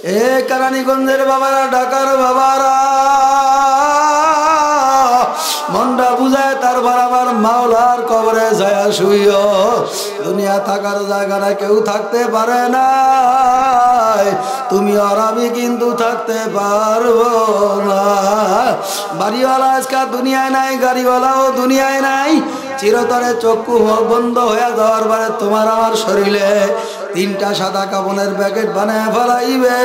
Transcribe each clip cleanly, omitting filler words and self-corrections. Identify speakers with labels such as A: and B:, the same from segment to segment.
A: এ কেরানীগঞ্জের বাবারা, ঢাকার বাবারা, মনটা বুঝায় তারপর আমার মাওলার কবরে যায় শুইও। দুনিয়া থাকার জায়গাটা কেউ থাকতে পারে না, তুমি আর আমি কিন্তু থাকতে পারবো না। বাড়িওয়ালা আজকাল দুনিয়ায় নাই, গাড়িওয়ালাও দুনিয়ায় নাই। চিরতরে চক্ষু বন্ধ হয়ে যাওয়ার পরে তোমার আমার শরীরে 3টা সাদা কাপড়ের প্যাকেট বানায় ফেলাইবে।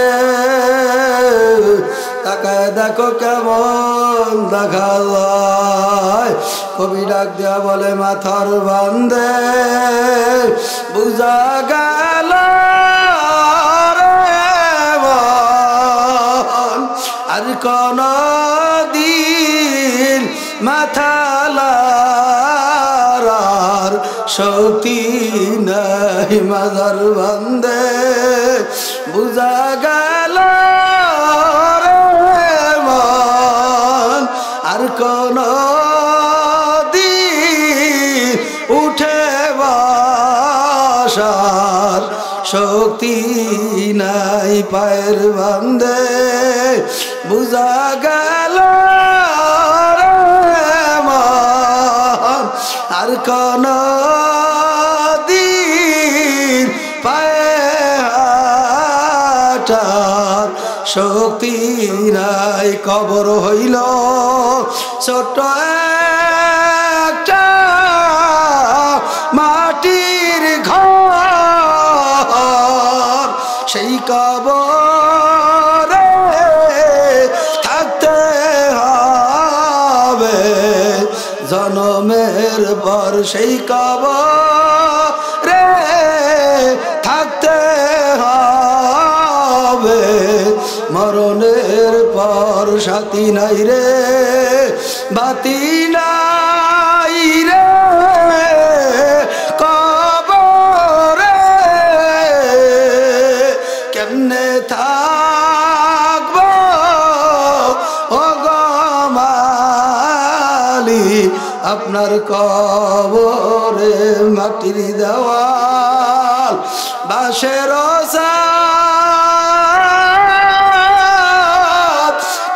A: তাকায় দেখো কেমন দেখা যায়। কবি ডাক দেয়া বলে মাথার বান্ধে বুঝা গেল আর কোন দিন মাথা লারার শক্তি নাই। মাথার বান্ধে বুঝা গেল আর কোন দিন উঠে বসার শক্তি নাই। পায়ের বান্ধে বুঝা গেল আর কোন দিন পায়ে হাঁটার শক্তি নাই। কবর হইল ছোট একটা মাটির ঘর, সেই কবরে থাকতে হবে জনমের পর। সেই কবরে থাকতে হবে মরণের পর। সাথী নাই রে, বাতি নাই রে কবরে, কেমনে থাকবো ও গো মালিক আপনার কবরে। মাটির দেওয়াল বাঁশের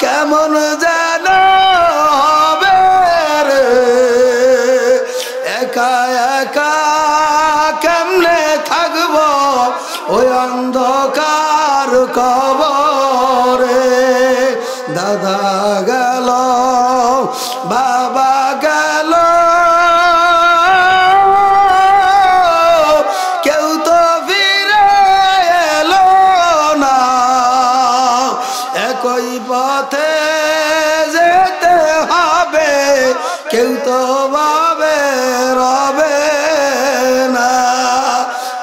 A: কেমন যেন হবে রে, একা একা কেমনে থাকবো ওই অন্ধকার কবরে। দাদা গেল, বাবা গেল, কেউ তো ফিরে এলো না। একই পথে যেতে হবে, কেউ তো ভাবে রবে না।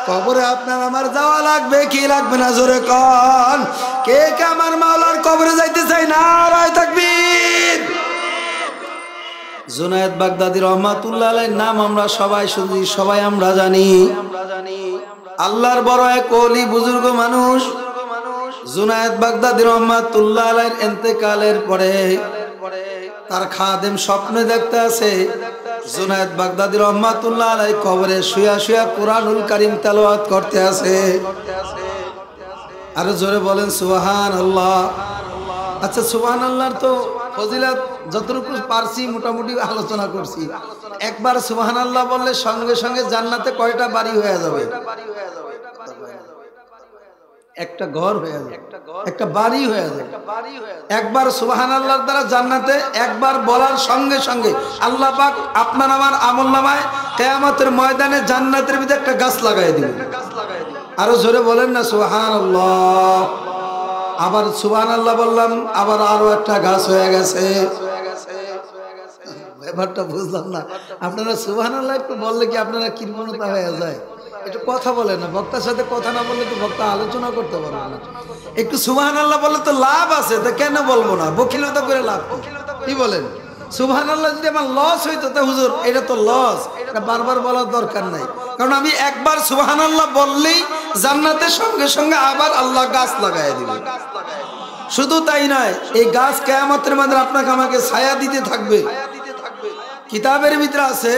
A: কবরে আপনার আমার যাওয়া লাগবে কি লাগবে না জোরে কন। কে কে আমার মাওলার কবরে যাইতে চাই? নারায়ে তাকবীর। জুনায়েদ বাগদাদী রহমাতুল্লাহ আলাইহির নাম আমরা সবাই শুনি, সবাই আমরা জানি। আল্লাহর বড় এক ওলি বুজুর্গ মানুষ। জুনায়েদ বাগদাদী রহমাতুল্লাহ আলাইহির ইন্তেকালের পরে তার খাদেম স্বপ্নে দেখতে আছে জুনায়েদ বাগদাদী রহমাতুল্লাহ আলাইহি কবরে শুয়া শুয়া কুরআনুল কারীম তেলাওয়াত করতে আছে। আর জোরে বলেন সুবহানাল্লাহ। আচ্ছা, সুবহানাল্লাহর তো ফজিলত যতটুকু পারছি মোটামুটি আলোচনা করছি। একবার সুবহানাল্লাহ বললে সঙ্গে সঙ্গে জান্নাতে কয়টা বাড়ি হয়ে যাবে? একটা ঘর হয়ে যাবে, একটা বাড়ি হয়ে যাবে। একবার সুবহানাল্লাহর দ্বারা জান্নাতে একবার বলার সঙ্গে সঙ্গে আল্লাহ পাক আপনার আমার আমলনামায় কিয়ামতের ময়দানে জান্নাতের ভিতরে একটা গাছ লাগাই দিবেন। আরো জোরে বলেন না সুবহানাল্লাহ। আবার সুবহানাল্লাহ বললাম, আবার আরো একটা গাছ হয়ে গেছে। ব্যাপারটা বুঝলাম না। আপনারা সুবহানাল্লাহ একটু বললে কি আপনারা কৃপণতা হয়ে যায়? একটু কথা বলে না, বক্তার সাথে কথা না বললে তো বক্তা আলোচনা করতে পারবে না। একটু সুবহানাল্লাহ বললে তো লাভ আছে, তা কেন বলবো না? বকিলতা করে লাভ কি বলেন? সুবহানাল্লাহ যদি আমার লস হইতো তা হুজুর এটা তো লস, এটা বারবার বলার দরকার নাই। কারণ আমি একবার সুবহানাল্লাহ বললেই জান্নাতের সঙ্গে সঙ্গে আবার আল্লাহ গাছ লাগাই দিবে। শুধু তাই নয়, এই গাছ কিয়ামতের মধ্যে আপনাকে আমাকে ছায়া দিতে থাকবে। কিতাবের ভিতরে আছে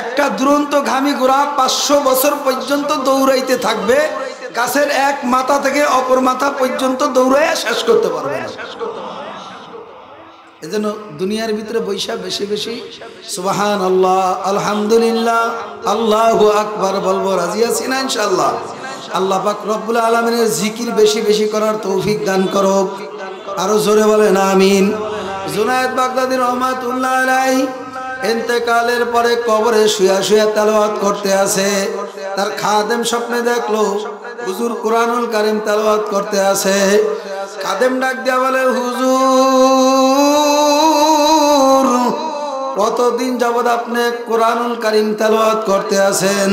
A: একটা দুরন্ত ঘামি ঘোড়া 500 বছর পর্যন্ত দৌড়াইতে থাকবে, গাছের এক মাথা থেকে অপর মাথা পর্যন্ত দৌড়াইয়া শেষ করতে পারবে না। এজন্য দুনিয়ার ভিতরে বৈশা বেশি বেশি সুবহানাল্লাহ, আলহামদুলিল্লাহ, আল্লাহু আকবার বলবো। রাজি আছি না ইনশাআল্লাহ? আল্লাহ পাক রব্বুল আলামিনের জিকির বেশি বেশি করার তৌফিক দান করুক। আরো জোরে বলেন আমিন। জুনায়েদ বাগদাদী রহমাতুল্লাহ আলাইহি ইন্তেকালের পরে কবরে শুয়া শুয়া তেলাওয়াত করতে আছে। তার খাদেম স্বপ্নে দেখলো হুজুর কুরআনুল কারীম তেলাওয়াত করতে আছে। খাদেম ডাক দিয়া বলে, হুজুর কতদিন যাবত আপনি কুরআনুল কারীম তেলাওয়াত করতে আছেন?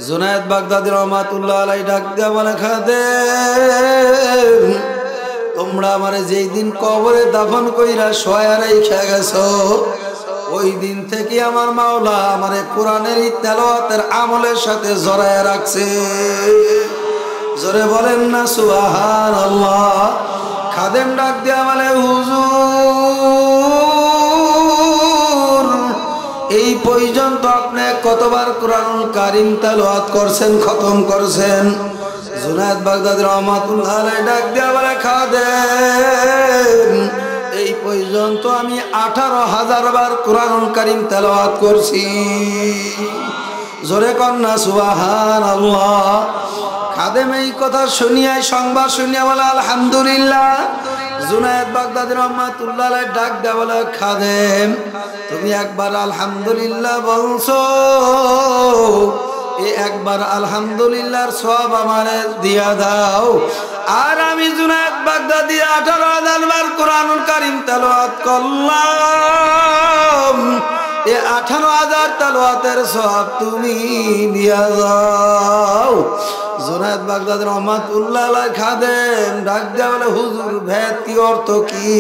A: জুনায়েদ বাগদাদী রহমাতুল্লাহ আলাইহি ডাক দিয়া বলে, খাদেম তোমরা আমারে যেই দিন কবরে দাফন কইরা শোয়া রাইখা গেছো, ওই দিন থেকে আমার মাওলা আমারে কোরআনের তেলাওয়াতের আমলের সাথে জড়ায় রাখছে। জোরে বলেন না সুবহানাল্লাহ। খাদেম ডাক দিয়া বলে, হুজুর এই পর্যন্ত আপনি কতবার কোরআনুল কারীম তেলাওয়াত করছেন, খতম করছেন? জুনায়েদ বাগদাদী রহমাতুল্লাহ আলাইহি ডাক দিয়া বলে, খাদেম এই পর্যন্ত আমি 18,000 বার কোরআনুল কারীম তেলাওয়াত করছি। জোরে কন্না সুবহানাল্লাহ। খাদেম এই কথা শুনিয়া, সংবাদ শুনিয়া বলে, আলহামদুলিল্লাহ। জুনায়েদ বাগদাদী রহমাতুল্লাহ আলাইহি ডাক দিয়া বলে, খাদেম তুমি একবার আলহামদুলিল্লাহ বলছো, এই একবার আলহামদুলিল্লাহর সওয়াব আমারে দিয়া দাও। আর আমি জুনায়েদ বাগদাদী 18,000 বার কোরআনুল কারীম তেলাওয়াত করলাম, এই 18,000 তেলাওয়াতের সওয়াব তুমি দিয়া দাও। জুনায়েদ বাগদাদী রহমাতুল্লাহ আলাইহি খাদেম ডাক দিয়া বলে, হুজুর ভেদ কি, অর্থ কি?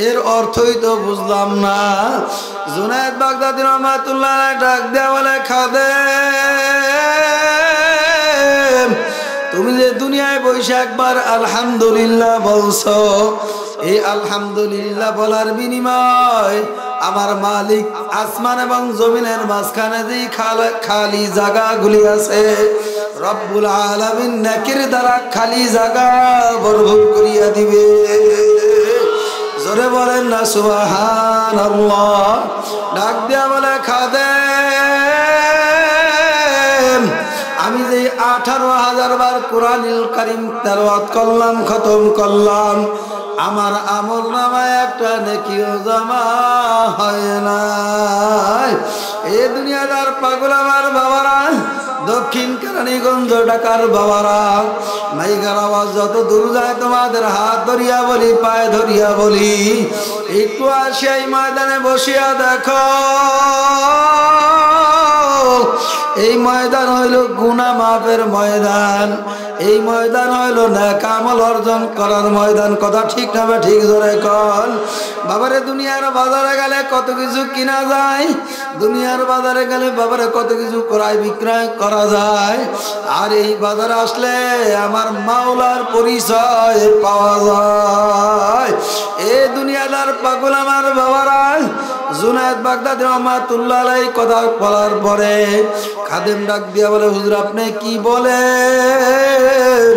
A: এর অর্থই তো বুঝলাম না। জুনায়েদ বাগদাদী রহমাতুল্লাহ আলাইহি ডাক দিয়া বলে, খাদেম তুমি যে দুনিয়ায় বসে একবার আলহামদুলিল্লাহ বলছো, এই আলহামদুলিল্লাহ বলার বিনিময় আমার মালিক আসমান এবং জমিনের মাঝখানে যে খালি জায়গাগুলি আছে, রব্বুল আলামিন নেকির দ্বারা খালি জায়গা ভরপুর করিয়া দিবে। জোরে বলেন না সুবহানাল্লাহ। ডাক দিয়া বলে, খাদেম আমি যে 18,000 বার কোরআনুল কারীম তেলাওয়াত করলাম, খতম করলাম, আমার আমল নামায় একটা নেকিও জমা হয় না। এই দুনিয়াদার পাগল আমার বাবারা, দক্ষিণ কেরানীগঞ্জ ঢাকার বাবারা, মাইকার আওয়াজ যত দূর যায় তোমাদের হাত ধরিয়া বলি, পায়ে ধরিয়া বলি, একটু আসিয়া এই ময়দানে বসিয়া দেখো। এই ময়দান হইল গুনাহ মাফের ময়দান, এই ময়দান হইল নেক আমল অর্জন করার ময়দান। কথা ঠিক না ঠিক? জোরে কর বাবারে। দুনিয়ার বাজারে গেলে কত কিছু কিনা যায়, দুনিয়ার বাজারে গেলে বাবারে কত কিছু ক্রয় বিক্রয় করা যায়, আর এই বাজারে আসলে আমার মাওলার পরিচয় পাওয়া যায়। এ দুনিয়াদার পাগল আমার বাবারা, জুনায়েদ বাগদাদী রহমাতুল্লাহ আলাইহি কথা বলার পরে খাদেম ডাক দিয়া বলে, হুজুর আপনি কি বলেন?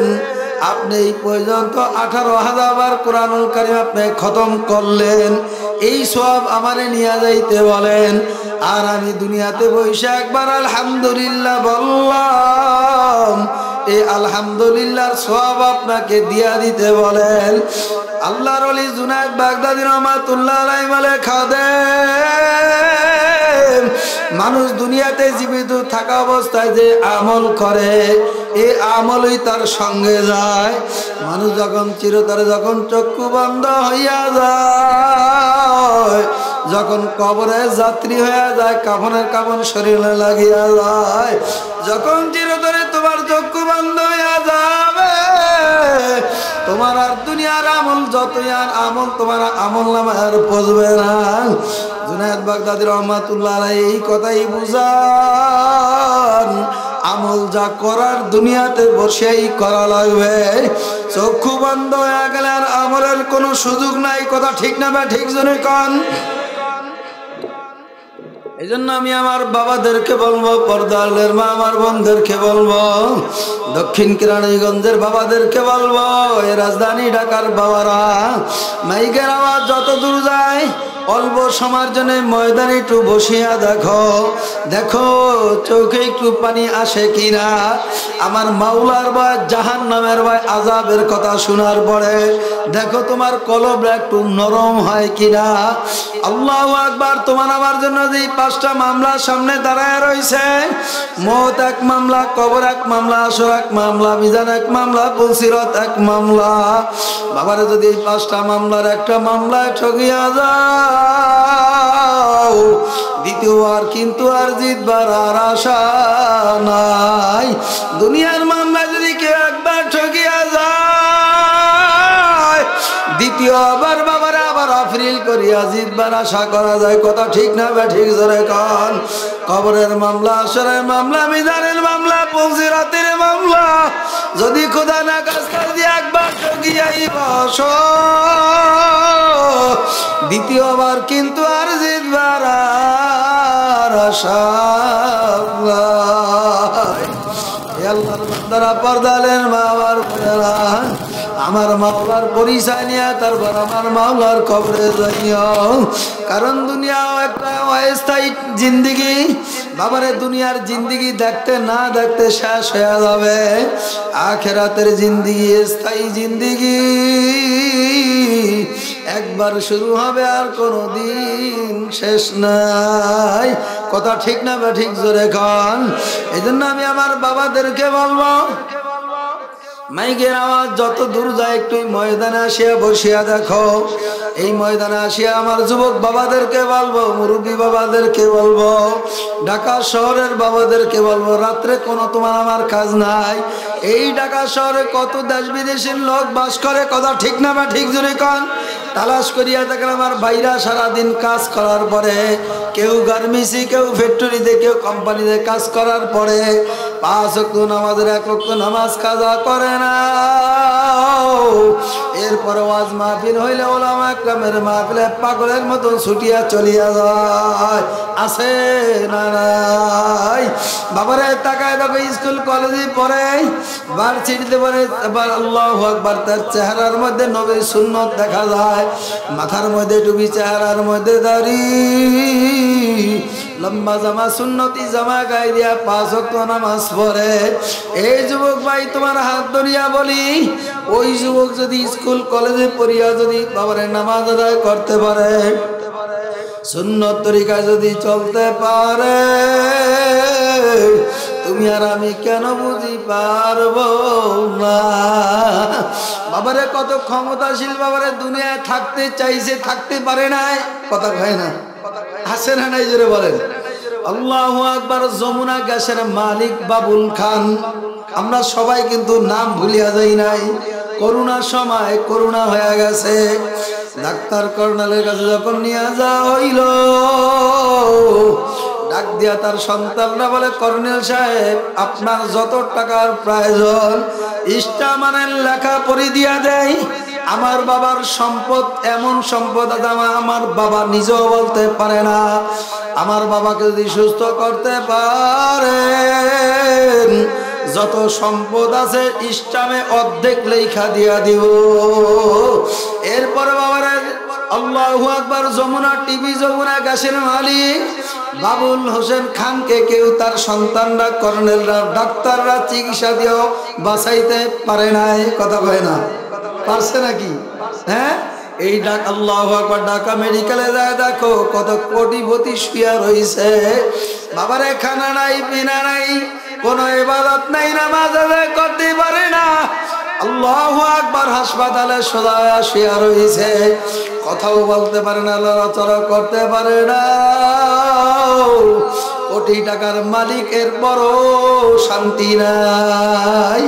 A: আপনি এই পর্যন্ত 18,000 বার কোরআনুল কারীম আপনি খতম করলেন, এই সওয়াব আমারে নিয়ে যাইতে বলেন, আর আমি দুনিয়াতে বসে একবার আলহামদুলিল্লাহ বললাম, এই আলহামদুলিল্লাহর সওয়াব আপনাকে দিয়া দিতে বলেন। আল্লাহর ওলি জুনায়েদ বাগদাদী রহমাতুল্লাহ আলাইহি বলে, খাদেম মানুষ দুনিয়াতে জীবিত থাকা অবস্থায় যে আমল করে, এই আমলই তার সঙ্গে যায়। মানুষ যখন চিরতরে যখন চক্ষু বন্ধ হইয়া যায়, যখন কবরে যাত্রী হয়ে যায়, কাফনের কাফন শরীরে লাগিয়া যায়, যখন চিরতরে তোমার চক্ষু বন্ধ হইয়া যাবে, তোমার আর দুনিয়ার আমল যতই আর আমল তোমার আমল নামে আর পচবে না। জুনায়েদ বাগদাদী রহমাতুল্লাহ আলাইহি এই কথাই বুঝান, আমল যা করার দুনিয়াতে বসেই করা লাগবে। চক্ষু বন্ধ হয়ে গেলে আর আমলের কোনো সুযোগ নাই। কথা ঠিক না বা ঠিক জনে কন? এই জন্য আমি আমার বাবাদেরকে বলবো, পর্দালের মা আমার বোনদেরকে বলবো, দক্ষিণ কেরানীগঞ্জের বাবাদেরকে বলবো, এই রাজধানী ঢাকার বাবারা, মাইকের আওয়াজ যত দূর যায় অল্প সময়ের জন্য ময়দানে একটু বসিয়া দেখো, দেখো চোখে একটু পানি আসে কিনা। আমার মাওলার ভয়, জাহান্নামের ভয়, আযাবের কথা শোনার পরে দেখো তোমার কলবটা একটু নরম হয় কিনা। আল্লাহু আকবার। তোমার আমার জন্য যে 5টা মামলা সামনে দাঁড়ায় রয়েছে, মওত এক মামলা, কবর এক মামলা, আসর এক মামলা, মিজান এক মামলা, পুলসিরাত এক মামলা। বাবারে যদি 5টা মামলার একটা মামলায় ঠকিয়া যাও, দ্বিতীয়বার কিন্তু আর জিতবার আর আশা নাই। দুনিয়ার মামলায় যদি কেউ একবার ঠকিয়া যায়, দ্বিতীয়বার বাবারে আবার আফরিল করিয়া জিতবার আশা করা যায়। কথা ঠিক না বা ঠিক জোরে কন। কবরের মামলা, আসরের মামলা, মিজানের মামলা, পুলসিরাতের মামলা, যদি খোদা না কাজটা দিয়ে একবার ঠকিয়াই বসো, দ্বিতীয়বার কিন্তু আর জিতবার আর আশা নাই। আল্লাহর বান্দারা, পর্দালের মা আমার বোনেরা, আমার মাওলার পরিচয় নিয়ে তারপর আমার মাওলার কবরে যাইও। কারণ দুনিয়াও একটা অস্থায়ী জিন্দেগি। বাবারে দুনিয়ার জিন্দেগি দেখতে না দেখতে শেষ হয়ে যাবে। আখিরাতের জিন্দেগি স্থায়ী জিন্দেগি, একবার শুরু হবে আর কোনোদিন শেষ নাই। কথা ঠিক না বা ঠিক জোরে কন। এই জন্য আমি আমার বাবাদেরকে বলবো, মাইকের আওয়াজ যত দূর যায় একটু ময়দানে আসিয়া বসিয়া দেখো। এই ময়দানে আসিয়া আমার যুবক বাবাদেরকে বলবো, মুরব্বী বাবাদেরকে বলবো, ঢাকা শহরের বাবাদেরকে বলবো, রাত্রে কোনো তোমার আমার কাজ নাই। এই ঢাকা শহরে কত দেশ বিদেশের লোক বাস করে। কথা ঠিক না বা ঠিক জোরে কন। তালাশ করিয়া দেখলাম আমার ভাইরা সারাদিন কাজ করার পরে, কেউ গার্মেন্টসে, কেউ ফ্যাক্টরিতে, কেউ কোম্পানিতে কাজ করার পরে 5 ওয়াক্ত নামাজের 1 ওয়াক্ত নামাজ কাজা করে না। এরপরে ওয়াজ মাহফিল হইলে ওলামা একরামের মাহফিলে পাগলের মতন ছুটিয়া চলিয়া যায়। আছে না নাই? বাবারে তাকায় দেখো, স্কুল কলেজে পড়ে, ভার্সিটিতে পড়ে, এবার আল্লাহু আকবার, তার চেহারার মধ্যে নবীর সুন্নত দেখা যায়, মাথার মধ্যে টুপি, চেহারার মধ্যে দাড়ি, লম্বা জামা, সুন্নতি জামা গায়ে দিয়া 5 ওয়াক্ত নামাজ পড়ে। এই যুবক ভাই, তোমার হাত ধরিয়া বলি, ওই যুবক যদি স্কুল কলেজে পড়িয়া যদি বাবারে নামাজ আদায় করতে পারে, সুন্নত তরিকায় যদি চলতে পারে, তুমি আর আমি কেন বুঝি পারবো না? বাবারে কত ক্ষমতাশীল বাবারে দুনিয়ায় থাকতে চাইছে, থাকতে পারে নাই। কথা হয় না, আছে না নাই জোরে বলেন। আল্লাহু আকবার। যমুনা গ্যাসের মালিক বাবুল খান, আমরা সবাই কিন্তু নাম ভুলিয়া যাই নাই। করোনার সময় করোনা হয়ে গেছে, ডাক্তার কর্নেলের কাছে যখন নিয়ে যাওয়া হইল, ডাক দিয়া তার সন্তানরা বলে, কর্নেল সাহেব, আপনার যত টাকার প্রয়োজন ইস্টামানের লেখা পড়ি দিয়া দেয়। আমার বাবার সম্পদ এমন সম্পদ আমার বাবা নিজেও বলতে পারে না। আমার বাবাকে যদি সুস্থ করতে পারেন, যত সম্পদ আছে ইসলামে অর্ধেক লেখা দিয়া দিব। এরপরে বাবার আল্লাহু আকবার। যমুনা টিভি, যমুনা গ্যাসের মালিক বাবুল হোসেন খানকে কেউ তার সন্তানরা, কর্নেলরা, ডাক্তাররা চিকিৎসা দিয়েও বাঁচাইতে পারে নাই। কথা কয় না, পারছে নাকি? হ্যাঁ, এই আল্লাহু আকবার। ঢাকা মেডিকেলে যায় দেখো কত কোটিপতি শুয়া রয়েছে। বাবারে খানা নাই, পিনা নাই, কোন ইবাদত নাই, নামাজ আদায় করতে পারে না। আল্লাহু আকবার। হাসপাতালে সোজা শুয়া রয়েছে, কথাও বলতে পারে না, লড়াচড়া করতে পারে না। কোটি টাকার মালিকের বড় শান্তি নাই।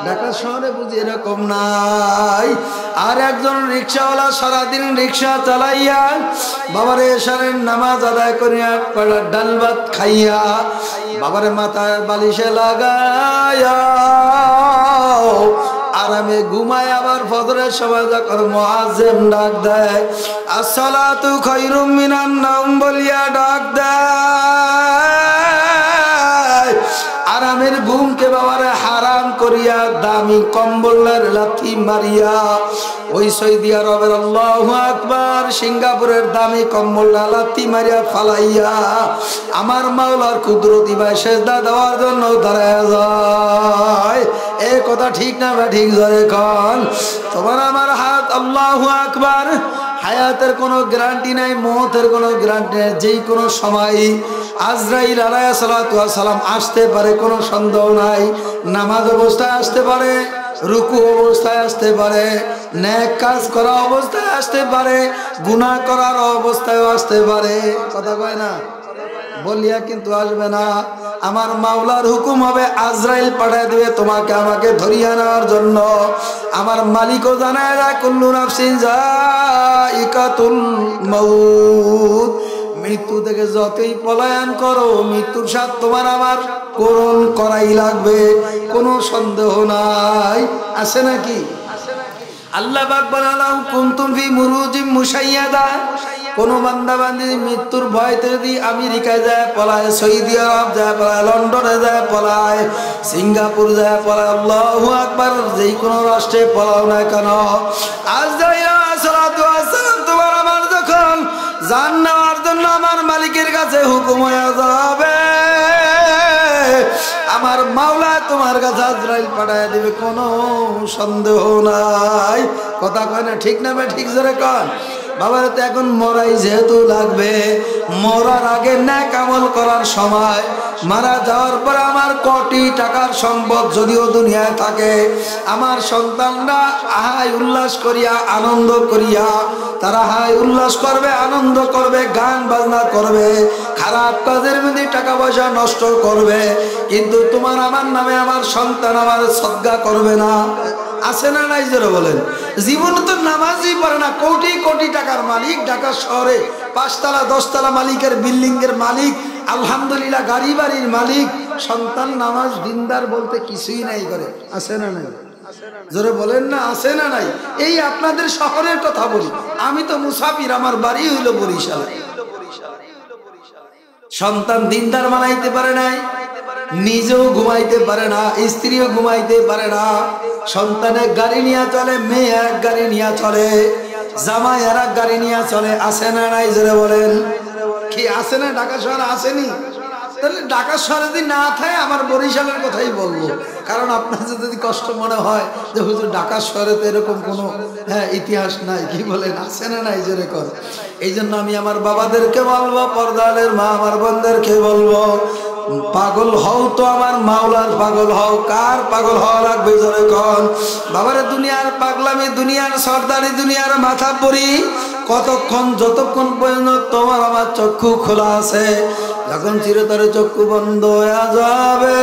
A: ঢাকা শহরে বুঝি এরকম নাই। আর একজন রিক্সাওয়ালা সারাদিন রিক্সা চালাইয়া বাবারে এশারের নামাজ আদায় করিয়া ডাল ভাত খাইয়া বাবারে মাথায় বালিশে লাগাইয়া আরামে ঘুমায় আবার ফজরের সময় যখন মুয়াজ্জিন ডাক দেয় আসসালাতু খায়রুম মিনান নাওম বলিয়া ডাক দেয়, আরামের ঘুমকে বাবারে হারাম করিয়া দামি কম্বলের লাথি মারিয়া ওই সৌদি আরবের আল্লাহু আকবার সিঙ্গাপুরের দামি কম্বলটা লাথি মারিয়া ফালাইয়া আমার মাওলার কুদরতি ভাই সেজদা দেওয়ার জন্য দাঁড়ায় যায়। এই কথা ঠিক না বা ঠিক জোরে কন। তোমার আমার হাত আল্লাহু আকবার। হায়াতের কোনো গ্যারান্টি নাই, মওতের কোনো গ্যারান্টি নাই। যেই কোনো সময় আজরাইল আলাইহিস সালাতু ওয়াস সালাম আসতে পারে, কোনো সন্দেহ নাই। নামাজ অবস্থায় আসতে পারে, রুকু অবস্থায় আসতে পারে, নেক কাজ করা অবস্থায় আসতে পারে, গুনাহ করার অবস্থায় আসতে পারে। কথা কয় না বলিয়া কিন্তু আসবে না। আমার মাওলার হুকুম হবে আজরাইল পাঠিয়ে দিবে তোমাকে আমাকে ধরিয়ে নেওয়ার জন্য। আমার মালিকও জানায় যায় কুল্লু নাফসিন যায়িকাতুল মাউত, মৃত্যু থেকে যতই পলায়ন করো মৃত্যুর স্বাদ তোমার আমার করণ করাই লাগবে, কোনো সন্দেহ নাই। আছে নাকি? আল্লাহ পাক বলেন কুনতুম ফি মুরুজিম মুশাইয়াদা, কোন বান্দা বান্দি মৃত্যুর ভয়তে যদি আমেরিকায় যায় পলায়, সৌদি আরব যায় পলায়, লন্ডনে যায় পলায়, সিঙ্গাপুর যায় পলায়, আল্লাহু আকবার, যেই কোনো রাষ্ট্রে পলাও না কেন আজরাইল আলাইহিস সালাতু ওয়াস সালাম তোমার আমার যখন জান নেওয়ার জন্য আমার মালিকের কাছে হুকুম হয়ে যাবে, আমার মাওলা তোমার কাছে আজরাইল পাঠায় দিবে, কোনো সন্দেহ নাই। কথা কয় না ঠিক না ভাই ঠিক জোরে কন। বাবার তো এখন মরাই যেহেতু লাগবে, মরার আগে নেক আমল করার সময়, মারা যাওয়ার পর আমার কোটি টাকার সম্পদ যদিও দুনিয়ায় থাকে, আমার সন্তানরা হাই উল্লাস করিয়া আনন্দ করিয়া তারা হাই উল্লাস করবে, আনন্দ করবে, গান বাজনা করবে, খারাপ কাজের মধ্যে টাকা পয়সা নষ্ট করবে, কিন্তু তোমার আমার নামে আমার সন্তান আমার সদ্গা করবে না। আছে না নাই জোরে বলেন? জীবনে তো নামাজই পড়ে না, কোটি কোটি টাকার মালিক, ঢাকা শহরে 5 তলা 10 তলা মালিকের বিল্ডিং এর মালিক, আলহামদুলিল্লাহ গাড়ি বাড়ির মালিক, সন্তান নামাজ দিনদার বলতে কিছুই নাই করে। আছে না নাই জোরে বলেন না? আছে না নাই? এই আপনাদের শহরের কথা বলি, আমি তো মুসাফির, আমার বাড়ি হইল বরিশালে। সন্তান দিনদার বানাইতে পারে নাই, নিজেও ঘুমাইতে পারে না, স্ত্রীও ঘুমাইতে পারে না, সন্তান এক গাড়ি নিয়ে চলে, মেয়ে এক গাড়ি নিয়ে চলে, জামাই আর এক গাড়ি নিয়ে চলে। আসে না নাই জোরে বলেন? কি আসে না? ঢাকা শহরে আসেনি? তাহলে ঢাকা শহরে যদি না থাকে আমার বরিশালের কথাই বলবো, কারণ আপনার যদি কষ্ট মনে হয় যে হুজুর ঢাকা শহরে তো এরকম কোনো ইতিহাস নাই, কি বলেন? আসে না নাই জোরে কর। এই জন্য আমি আমার বাবাদেরকে বলবো, পর্দালের মা আমার বোনদেরকে বলবো, পাগল হও তো আমার মাওলার পাগল হও। কার পাগল হওয়া লাগবে জোরে কন? বাবারে দুনিয়ার পাগলামি, দুনিয়ার সর্দারি, দুনিয়ার মাথা পড়ি কতক্ষণ? যতক্ষণ পর্যন্ত তোমার আমার চক্ষু খোলা আছে। যখন চিরতরে চক্ষু বন্ধ হয়ে যাবে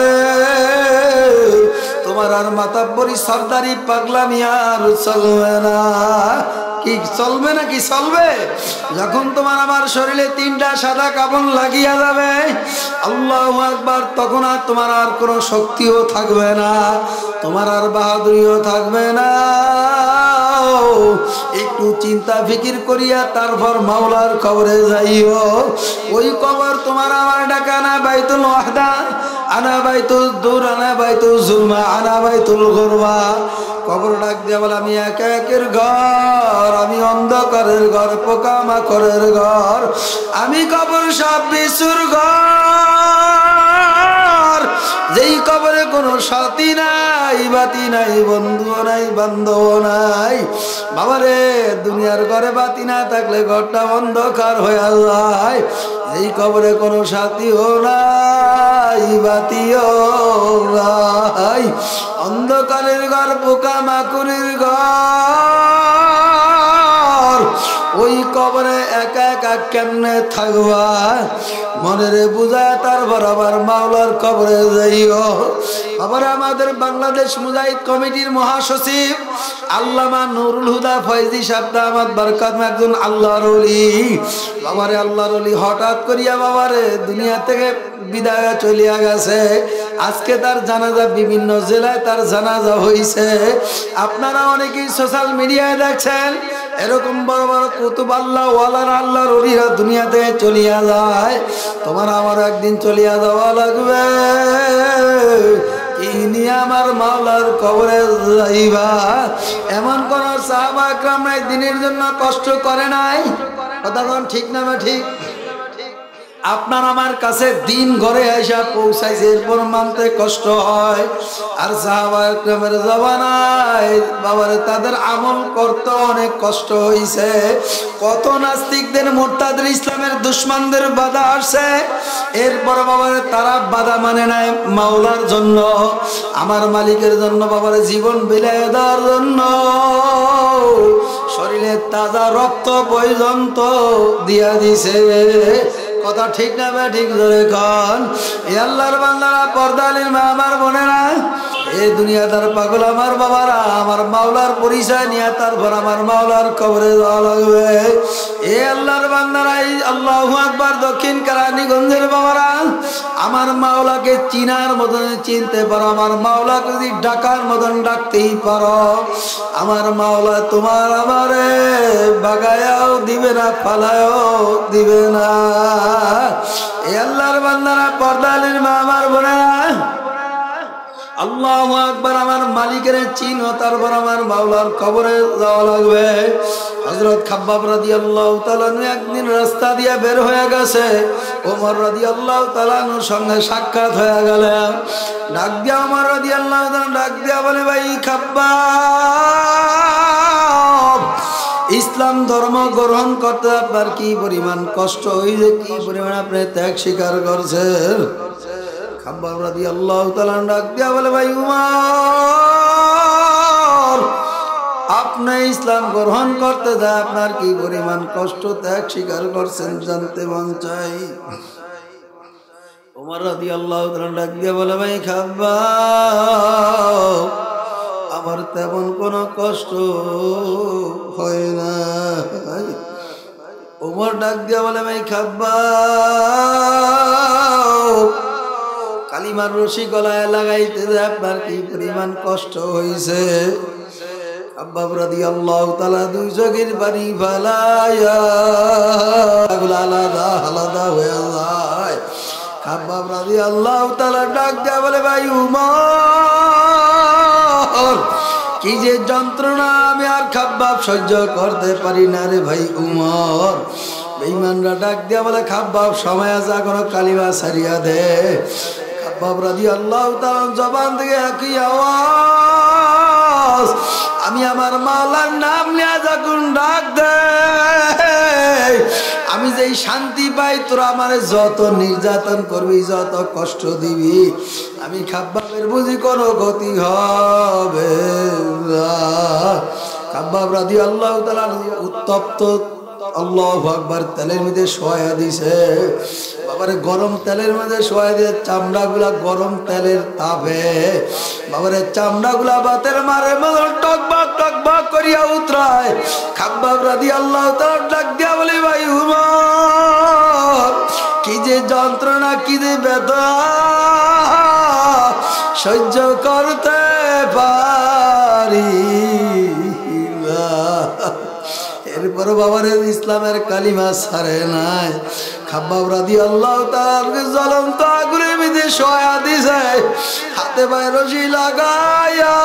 A: তোমার আর মাথা পড়ি সর্দারি পাগলামি আর চলবে না। কি চলবে না? কি চলবে? যখন তোমার আমার শরীরে 3টা সাদা কাপড় লাগিয়া যাবে আল্লাহু আকবার, তখন আর তোমার আর কোনো শক্তিও থাকবে না, তোমার আর বাহাদুরিও থাকবে না। একটু চিন্তা ফিকির করিয়া তারপর মাওলার কবরে যাইও। ওই কবর তোমার আমার ডাকা না বাইতুল ওয়াহদা, আনা বাইতুল দূর, আনা বাইতুল জুলমা, আনা বাইতুল গুরবা। কবর ডাক দিয়া বলে আমি একের ঘর, আমি অন্ধকারের ঘর, পোকামাকড়ের ঘর, আমি কবর সব বিশুর ঘর। যেই কবরে কোনো সাথী নাই, বাতি নাই, বন্ধু নাই, বান্ধব নাই। বাবারে দুনিয়ার ঘরে বাতি না থাকলে ঘরটা অন্ধকার হয়ে যায়। যেই কবরে কোনো সাথীও নাই, বাতিও নাই, অন্ধকারের ঘর, পোকামাকড়ের ঘর, ওই কবরে একা একা কেমনে থাকবা? মনেরে বুঝায় তারপর আবার মাওলার কবরে যাইও। আবার আমাদের বাংলাদেশ মুজাহিদ কমিটির মহাসচিব আল্লামা নুরুল হুদা ফয়জি সাহেব দামাত বরকত একজন আল্লাহর ওলি। বাবারে আল্লাহর ওলি হঠাৎ করিয়া বাবারে দুনিয়া থেকে বিদায় চলিয়া গেছে। আজকে তার জানাজা বিভিন্ন জেলায় তার জানাজা হয়েছে। আপনারা অনেকেই সোশ্যাল মিডিয়ায় দেখছেন এরকম বড় বড় কুতুব আল্লাহ ওয়ালার আল্লাহর ওলিরা দুনিয়াতে চলিয়া যায়। তোমার আমার একদিন চলিয়া যাওয়া লাগবে। ইনি আমার মাওলার কবরে যাইবা। এমন কোন সাহাবা একরাম নাই দিনের জন্য কষ্ট করে নাই। কথা কোন ঠিক না ঠিক? আপনার আমার কাছে দিন ঘরে আইসা পৌঁছাইছে, এরপর মানতে কষ্ট হয়। আর সাহাবা একরামের জামানায় বাবারে তাদের আমল করতে অনেক কষ্ট হইছে। কত নাস্তিকদের মুরতাদের ইসলামের দুশমনদের বাধা আসছে, এরপর বাবারে তারা বাধা মানে নাই মাওলার জন্য, আমার মালিকের জন্য, বাবারে জীবন বিলায় দেওয়ার জন্য শরীরে তাজা রক্ত পর্যন্ত দিয়া দিছে। কথা ঠিক না বে ঠিক জোরে কন। এ আল্লাহর বান্দারা, পর্দালির মা, আমার বোনেরা, এই দুনিয়াদার পাগল আমার বাবারা, আমার মাওলার পরিচয় নিয়ে তারপর আমার মাওলার কবরে যাওয়া লাগবে। এ আল্লাহর বান্দারা, এই আল্লাহু আকবার দক্ষিণ কেরানীগঞ্জের বাবারা, আমার মাওলাকে চিনার মতন চিনতে পারো, আমার মাওলাকে যদি ডাকার মতন ডাকতেই পারো, আমার মাওলা তোমার আমারে বাগায়াও দিবে না, ফালায়ও দিবে না। এ আল্লাহর বান্দারা, পর্দালির মা, আমার বোনেরা, আল্লাহু আকবার, আমার মালিকের চিনো, তারপর আমার মাওলার কবরে যাওয়া লাগবে। হযরত খাব্বাব রাদিয়াল্লাহু তাআলা একদিন রাস্তা দিয়ে বের হয়ে গেছে, ওমর রাদিয়াল্লাহু তাআলার সঙ্গে সাক্ষাৎ হয়ে গেল। ডাক দিয়া ওমর রাদিয়াল্লাহু তাআলা ডাক দিয়া বলে, ভাই খাব্বাব, ইসলাম ধর্ম গ্রহণ করতে আপনার কি পরিমাণ কষ্ট হইছে, কি পরিমাণ আপনি ত্যাগ স্বীকার করছেন? খাব্বাব রাদিয়াল্লাহু তাআলা ডাক দিয়া বলে, ভাই উমর, আপনি ইসলাম গ্রহণ করতে যায় আপনার কি পরিমাণ কষ্ট ত্যাগ স্বীকার করছেন জানতে মন চাই। উমর রাদিয়াল্লাহু তাআলা ডাক দিয়া বলে, ভাই খাব্বাব, আমার তেমন কোনো কষ্ট হয় না। উমর ডাক দিয়া বলে, ভাই খাব্বাব, কালিমার রশি গলায় লাগাইতে যে আপনার কি পরিমাণ কষ্ট হইছে? খাব্বাব রাদিয়াল্লাহু তাআলা দুই চোখের পানি ফেলাইয়া আলাদা আলাদা হয়ে যায়। খাব্বাব রাদিয়াল্লাহু তাআলা ডাক দিয়া বলে, ভাই উমর, কি যে যন্ত্রণা আমি আর খাব্বাব সহ্য করতে পারি না রে ভাই উমর। বেঈমানরা ডাক দিয়া বলে, খাব্বাব সময় আছে, এখনো কালিমা ছাড়িয়া দে। খাব্বাব রাদিয়াল্লাহু তাআলা জবান থেকে একই আওয়াজ, আমি আমার মাওলার নাম নিয়ে যখন ডাক দে, আমি যেই শান্তি পাই, তোরা আমারে যত নির্যাতন করবি, যত কষ্ট দিবি, আমি খাব্বাবের বুঝি কোনো গতি হবে না। খাব্বাব রাদিয়াল্লাহু তাআলা উত্তপ্ত, আল্লাহু আকবার, তেলের মধ্যে শোয়া দিছে। বাবারে গরম তেলের মধ্যে শোয়া দিয়ে চামড়া গুলা গরম তেলের তাপে বাবারে চামড়া গুলা বাতের মারে মতন টকবক টকবক করিয়া উতরায়। খাব্বাব রাদিয়াল্লাহু তাআলা ডাক দিয়া বলি, ভাই উমর, কি যে যন্ত্রণা, কি যে ব্যথা সহ্য করতে পারি না। এরপর বাবারে ইসলামের কালিমা ছাড়ে নাই। খাব্বাব রাদিয়াল্লাহু তাআলা জ্বলন্ত আগুনের মধ্যে শোয়া দিছে, হাতে পায়ে রশি লাগাইয়া।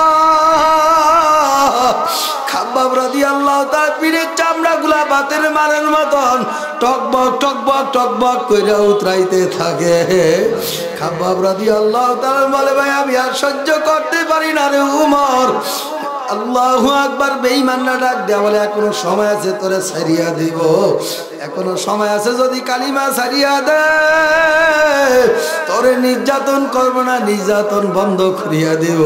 A: খাব্বাব রাদিয়াল্লাহু তাআলা পিঠের চামড়া গুলা বাতের মারের মতন টকবক টকবক টকবক কইরা উতরাইতে থাকে। খাব্বাব রাদিয়াল্লাহু তাআলা বলে, ভাই আমি আর সহ্য করতে পারি না রে উমর। আল্লাহু আকবার। বেঈমানরা ডাক দেয়া বলে, এখনো সময় আছে, তোরে ছাড়িয়া দিব, এখনো সময় আছে, যদি কালিমা ছাড়িয়া দে তোরে নির্যাতন করবো না, নির্যাতন বন্ধ করিয়া দিব।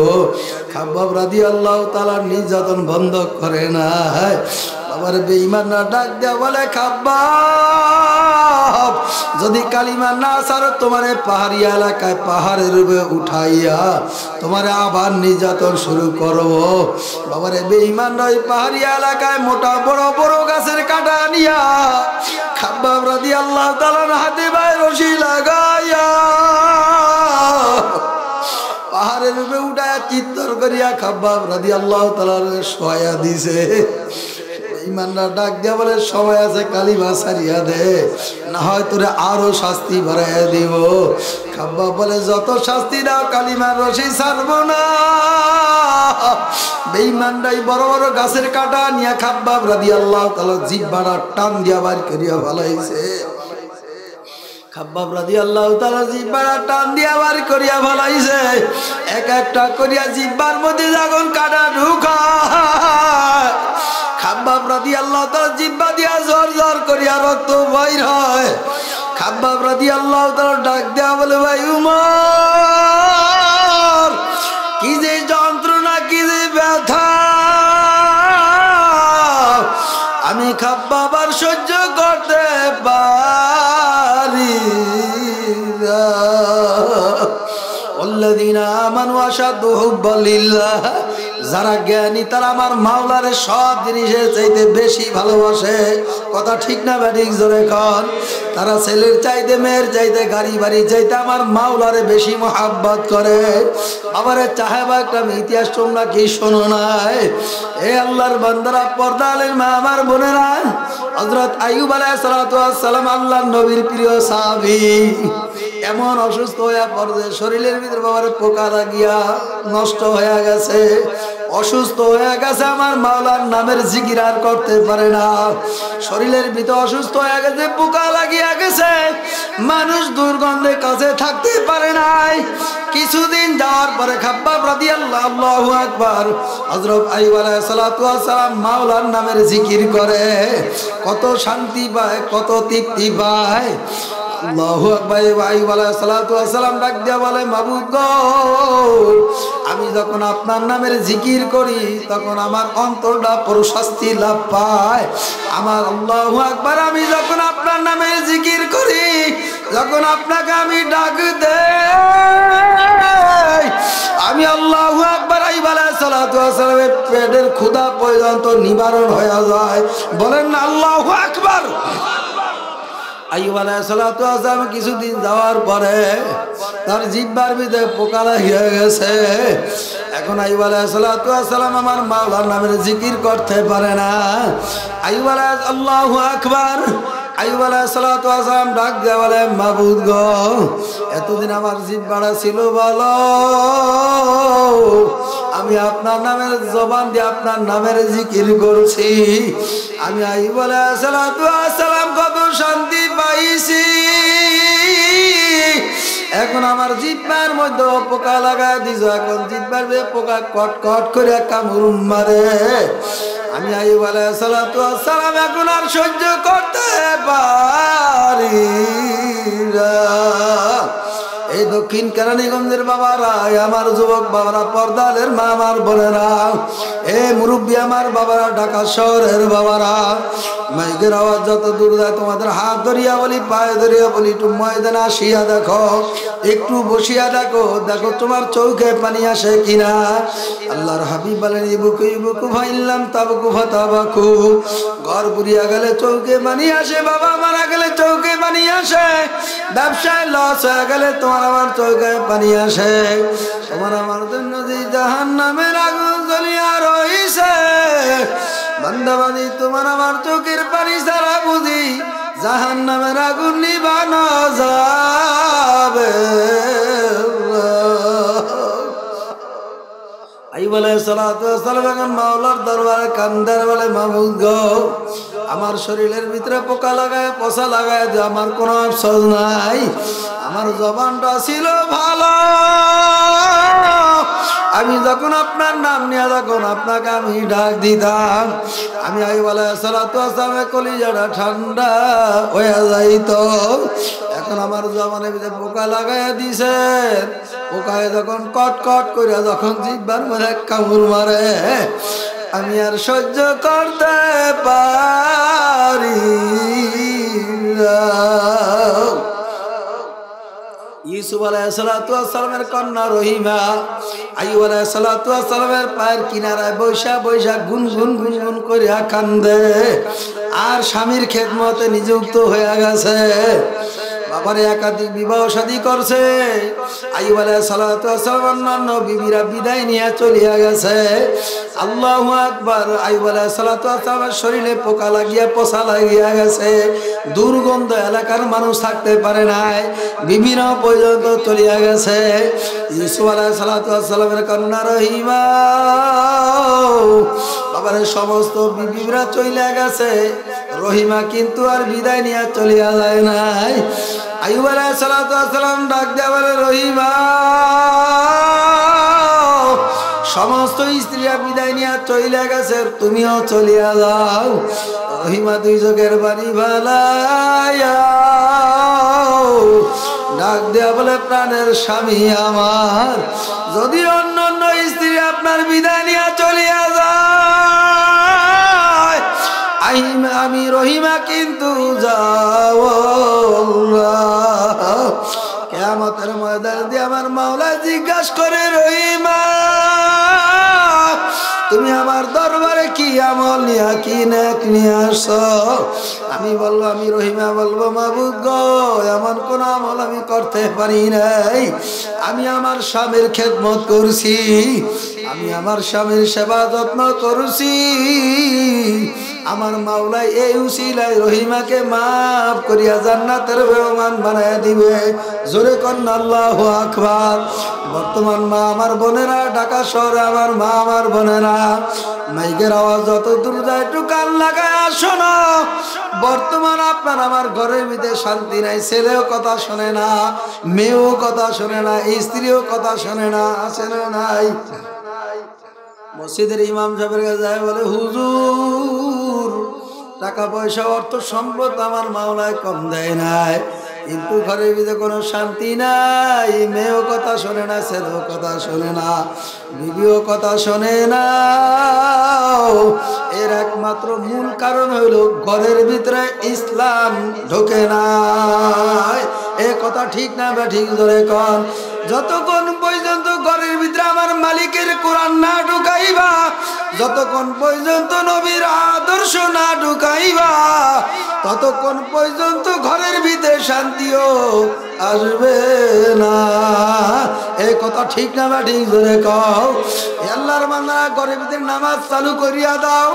A: খাব্বাব রাদিয়াল্লাহু তাআলা নির্যাতন বন্ধ করে না। বাবার বেঈমানরা ডাক দেয়া বলে, খাব্বাব, যদি কালিমা না ছাড়ো, তোমারে পাহাড়ি এলাকায় পাহাড়ের উপরে উঠাইয়া তোমারে আবার নির্যাতন শুরু করবো। বাবারে বেঈমানরা ওই পাহাড়ি এলাকায় মোটা বড় বড় গাছের কাটা নিয়া খাব্বাব রাদিয়াল্লাহু তাআলার হাতে পায়ে রশি লাগাইয়া পাহাড়ের উপরে উঠায় চিৎকার করিয়া খাব্বাব রাদিয়াল্লাহু তাআলা শোয়া দিছে। ইমানরা ডাক দিয়া বলে সময় আছে কালিমা ছাড়িয়া দে, না হয় তোরে আরো শাস্তি বাড়াইয়া দিব। খাব্বাব বলে যত শাস্তি দাও কালিমার রশি ছাড়বো না। বেঈমানরাই বড় বড় গাছের কাটা নিয়ে খাব্বাব রাদিয়াল্লাহু তাআলা জিহ্বাটা টান দিয়া বাইর করিয়া ফেলাইছে। খাব্বাব রাদিয়াল্লাহু তাআলা জিহ্বাটা টান দিয়া বাইর করিয়া ফেলাইছে। এক একটা করিয়া জিহ্বার মধ্যে যখন কাটা ঢুকায়, খাব্বাব রাদিয়াল্লাহু তাআলা জিহ্বা দিয়া জোর জোর করিয়া রক্ত বাইর হয়। খাব্বাব রাদিয়াল্লাহু তাআলা ডাক দেয়া বলে ভাই উমর, কি যে যন্ত্রণা, কি যে ব্যথা, আমি খাব্বাব আর সহ্য করতে পারি না। আল্লাযীনা আমানু আশাদ্দু হুব্বান লিল্লাহ, যারা জ্ঞানী তারা আমার মাওলারে সব জিনিসের চাইতে বেশি ভালোবাসে। কথা ঠিক না ব্যাঠিক জোরে কন? তারা ছেলের চাইতে, মেয়ের চাইতে, গাড়ি বাড়ি চাইতে আমার মাওলারে বেশি মহাব্বত করে। বাবারে চাহেবা একটা ইতিহাস তোমরা কি শোনো নাই? এ আল্লাহর বান্দারা, পর্দা আলের মা আমার বোনেরা, হযরত আইয়ুব আলাইহিস সালাতু ওয়াস সালাম আল্লাহর নবীর প্রিয় সাহাবী, এমন অসুস্থ হয়ে পড়ছে, শরীরের ভিতরে বাবারে পোকা লাগিয়া নষ্ট হয়ে গেছে, অসুস্থ হয়ে গেছে। আমার মাওলার নামের জিকির আর করতে পারে না। শরীরের ভিতর অসুস্থ হয়ে গেছে, পোকা লাগিয়া গেছে, মানুষ দুর্গন্ধে কাছে থাকতে পারে নাই। কিছুদিন যাওয়ার পরে খাব্বাব রাদিয়াল্লাহু, আল্লাহু আকবার, হযরত আইয়ুব আলাইহিস সালাতু ওয়াস সালাম মাওলার নামের জিকির করে, কত শান্তি পায়, কত তৃপ্তি পায়। আল্লাহু আকবার। আইয়ুব আলাইহিস সালাতু ওয়াস সালাম ডাক দিয়া বলে, মাবুদ গো, আমি যখন আপনার নামের জিকির করি তখন আমার অন্তরটা প্রশান্তি লাভ পায়। আমার আল্লাহু আকবার, আমি যখন আপনার নামের জিকির করি, যখন আপনাকে আমি ডাক দেই, আমি আল্লাহু আকবার, আইয়ুব আলাইহিস সালাতু ওয়াস সালামের পেটের ক্ষুধা পর্যন্ত নিবারণ হয়ে যায়। বলেন না আল্লাহু আকবার। আইয়ুব আলাইহিস সালাতু ওয়াস সালাম কিছুদিন যাওয়ার পরে তার জিহ্বার ভিতরে পোকা লাগিয়ে গেছে। এখন আইয়ুব আলাইহিস সালাতু ওয়াস সালাম আমার মাওলার নামের জিকির করতে পারে না। আইয়ুব আলাইহিস, আল্লাহু আকবার, আইয়ুব আলাইহিস সালাতু ওয়াস সালাম ডাক দিয়ে বলে, মাবুদ গো, এতদিন আমার জিহ্বাটা ছিল ভালো, আমি আপনার নামের জবান দিয়ে আপনার নামের জিকির করছি। আমি আইয়ুব আলাইহিস সালাতু ওয়াস সালাম কত শান্তি পাইছি। এখন আমার জিহ্বার মধ্যে পোকা লাগাই দিছ, এখন জিহ্বার পোকা কট কট করে কামড় মারে। আমি আইয়ুব আলাইহিস সালাতু ওয়াস সালাম এখন আর সহ্য করতে পারি না। এই দক্ষিণ কেরানীগঞ্জের বাবারা, আমার যুবক বাবারা, পর্দালের মা আমার বোনেরা, এ মুরব্বী আমার বাবারা, ঢাকা শহরের বাবারা, মাইকের আওয়াজ যত দূর যায় তোমাদের হাত ধরিয়া বলি, পায়ে ধরিয়া বলি, একটু ময়দানে আসিয়া দেখো, একটু বসিয়া দেখো, দেখো তোমার চৌকে পানি আসে কিনা। আল্লাহর হাবিব বলেন, ইবুকু ইবুকু ফাইল্লাম তাবুকু ফাতাবাকু, ঘর পুড়িয়া গেলে চৌকে পানি আসে, বাবা মারা গেলে চৌকে পানি আসে, ব্যবসায় লস হয়ে গেলে তোমার আমার চৌকে পানি আসে। তোমার আমার জন্য যে জাহান্নামের আগুন জ্বলিয়া রইছে, বান্দাবান্দি তোমার আমার চোখের পানি ছাড়া বুঝি জাহান্নামের আগুন নিভানো যাবে। আইয়ুব আলাইহিস সালাতু ওয়াস সালাম এখন মাওলার দরবারে কান্দার বলে, মাবুদ গো, আমার শরীরের ভিতরে পোকা লাগায়, পচা লাগায়, যে আমার কোনো আফসোস নাই, আমার জবানটা ছিল ভালো, আমি যখন আপনার নাম নিয়ে যখন আপনাকে আমি ডাক দিতাম, আমি আইয়ুব আলাইহিস সালাতু ওয়াস সালামের কলিজাটা ঠান্ডা হয়ে যাইত। এখন আমার জবানের ভিতরে পোকা লাগাইয়া দিছে, পোকায় যখন কট কট করে যখন জিহ্বার মধ্যে কামড় মারে, আমি আর সহ্য করতে পারি না। ইউসুফ আলাইহিস সালাতু ওয়াস সালামের কন্যা রহিমা আইয়ুব আলাইহিস সালাতু ওয়াস সালামের পায়ের কিনারায় বৈশা বৈশা গুনগুন গুনগুন করিয়া কান্দে, আর স্বামীর খেদমতে নিযুক্ত হয়ে গেছে। বাবারে একাধিক বিবাহ শাদী করছে। আইয়ুব আলাইহিস সালাতু ওয়াস সালাম অন্যান্য বিবিরা বিদায় নিয়ে চলিয়া গেছে। আল্লাহু আকবার। আইয়ুব আলাইহিস সালাতু ওয়াস সালামের শরীরে পোকা লাগিয়া পচা লাগিয়া গেছে, দুর্গন্ধ, এলাকার মানুষ থাকতে পারে নাই, বিবিরা পর্যন্ত চলিয়া গেছে। ইউসুফ আলাইহিস সালাতু ওয়াস সালামের কন্যা রহিমা বাবারে সমস্ত বিবিরা চলিয়া গেছে, রহিমা কিন্তু আর বিদায় নিয়ে চলিয়া যায় নাই। আইয়ুব আলাইহিস সালাতু ওয়াস সালাম ডাক দিয়া বলে, রহিমা সমস্ত স্ত্রীরা বিদায় নিয়ে চলিয়া গেছে, তুমিও চলিয়া যাও। রহিমা দুই চোখের বাড়ি ভালাইয়া ডাক দেয়া বলে, প্রাণের স্বামী আমার, যদি অন্য অন্য স্ত্রী আপনার বিদায় নিয়ে চলিয়া যায়, আমি রহিমা কিন্তু যাও। কিয়ামতের ময়দানে দিয়ে আমার মাওলা জিজ্ঞাসা করে, রহিমা তুমি আমার দরবারে কি আমল নিয়া কি নেক নিয়ে আসছো? আমি বলবো, আমি রহিমা বলবো, মাবুদ গো, এমন কোন আমল আমি করতে পারি নাই। আমি আমার স্বামীর খেদমত করছি, আমি আমার স্বামীর সেবা যত্ন করছি, আমার মাওলাই এই উসিলায় রহিমাকে মাফ করিয়া জান্নাতের মেহমান বানায়া দিবে। জোরে কন্যা আল্লাহু আকবার। বর্তমান মা আমার বোনেরা, ঢাকা শহরে আমার মা আমার বোনেরা, মাইকের আওয়াজ যত দূর যায় একটু কান লাগায় শোনো। বর্তমান আপনার আমার ঘরের ভিতরে শান্তি নাই, ছেলেও কথা শোনে না, মেয়েও কথা শোনে না, স্ত্রীও কথা শোনে না, আছে না নাই? মসজিদের ইমাম সাহেবের কাছে যায়, বলে, হুজুর টাকা পয়সা অর্থ সম্পদ আমার মাওলায় কম দেয় নাই, কিন্তু ঘরের ভিতরে কোনো শান্তি নাই, মেয়েও কথা শোনে না, ছেলেও কথা শোনে না, বিবিও কথা শোনে না। এর একমাত্র মূল কারণ হইল ঘরের ভিতরে ইসলাম ঢোকে না। এ কথা ঠিক না বা ঠিক ধরে কন? যতক্ষণ পর্যন্ত ঘরের ভিতরে আমার মালিকের কোরআন না ঢুকাইবা, যতক্ষণ পর্যন্ত নবীর আদর্শ না ঢুকাইবা, ততক্ষণ পর্যন্ত ঘরের ভিতরে শান্তিও আসবে না। এই কথা ঠিক না বা ঠিক ধরে কও? আল্লাহর বান্দারা ঘরের ভিতরে নামাজ চালু করিয়া দাও,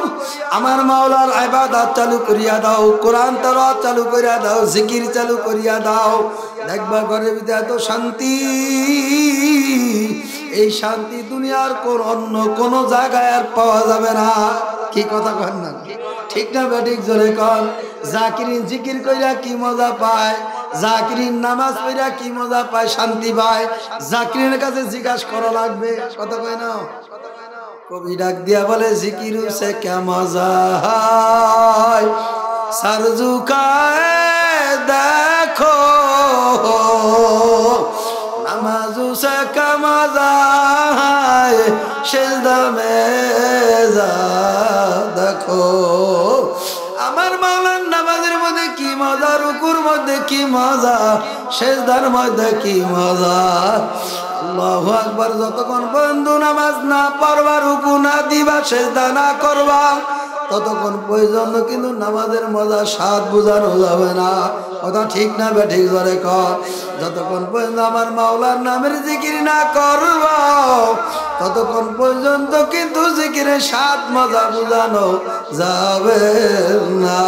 A: আমার মাওলার ইবাদত চালু করিয়া দাও, কোরআন তেলাওয়াত চালু করিয়া দাও, জিকির চালু করিয়া দাও, দেখবা ঘরের ভিতরে এত শান্তি, এই শান্তি দুনিয়ার অন্য কোন জায়গায় আর পাওয়া যাবে না। কি কথা কন না? ঠিক না বেঠিক জোরে কন? জাকিরিন জিকির কইরা কি মজা পায়, জাকিরিন নামাজ পড়া কি মজা পায়, শান্তি পায়। জাকিরিনের কাছে জিজ্ঞাসা করা লাগবে, কথা কয় না? কবি ডাক দিয়া বলে, জিকির সে কে মজা হয়, সারজুকায় দেখো, নামাজ সে কে মজা হয়, সেজদা মে যা দেখো। আমার মাওলার নামাজের মধ্যে কি মজা, রুকুর মধ্যে কি মজা, সেজদার মধ্যে কি মজা। আল্লাহু আকবার। যতক্ষণ পর্যন্ত নামাজ না পড়বা, রুকু না দিবা, সেজদা না করবা, ততক্ষণ পর্যন্ত কিন্তু নামাজের মজা স্বাদ বোঝানো যাবে না। কথা ঠিক না বে ঠিক ধরে কর? যতক্ষণ পর্যন্ত আমার মাওলার নামের জিকির না করবা, ততক্ষণ পর্যন্ত কিন্তু জিকিরের স্বাদ মজা বোঝানো যাবে না।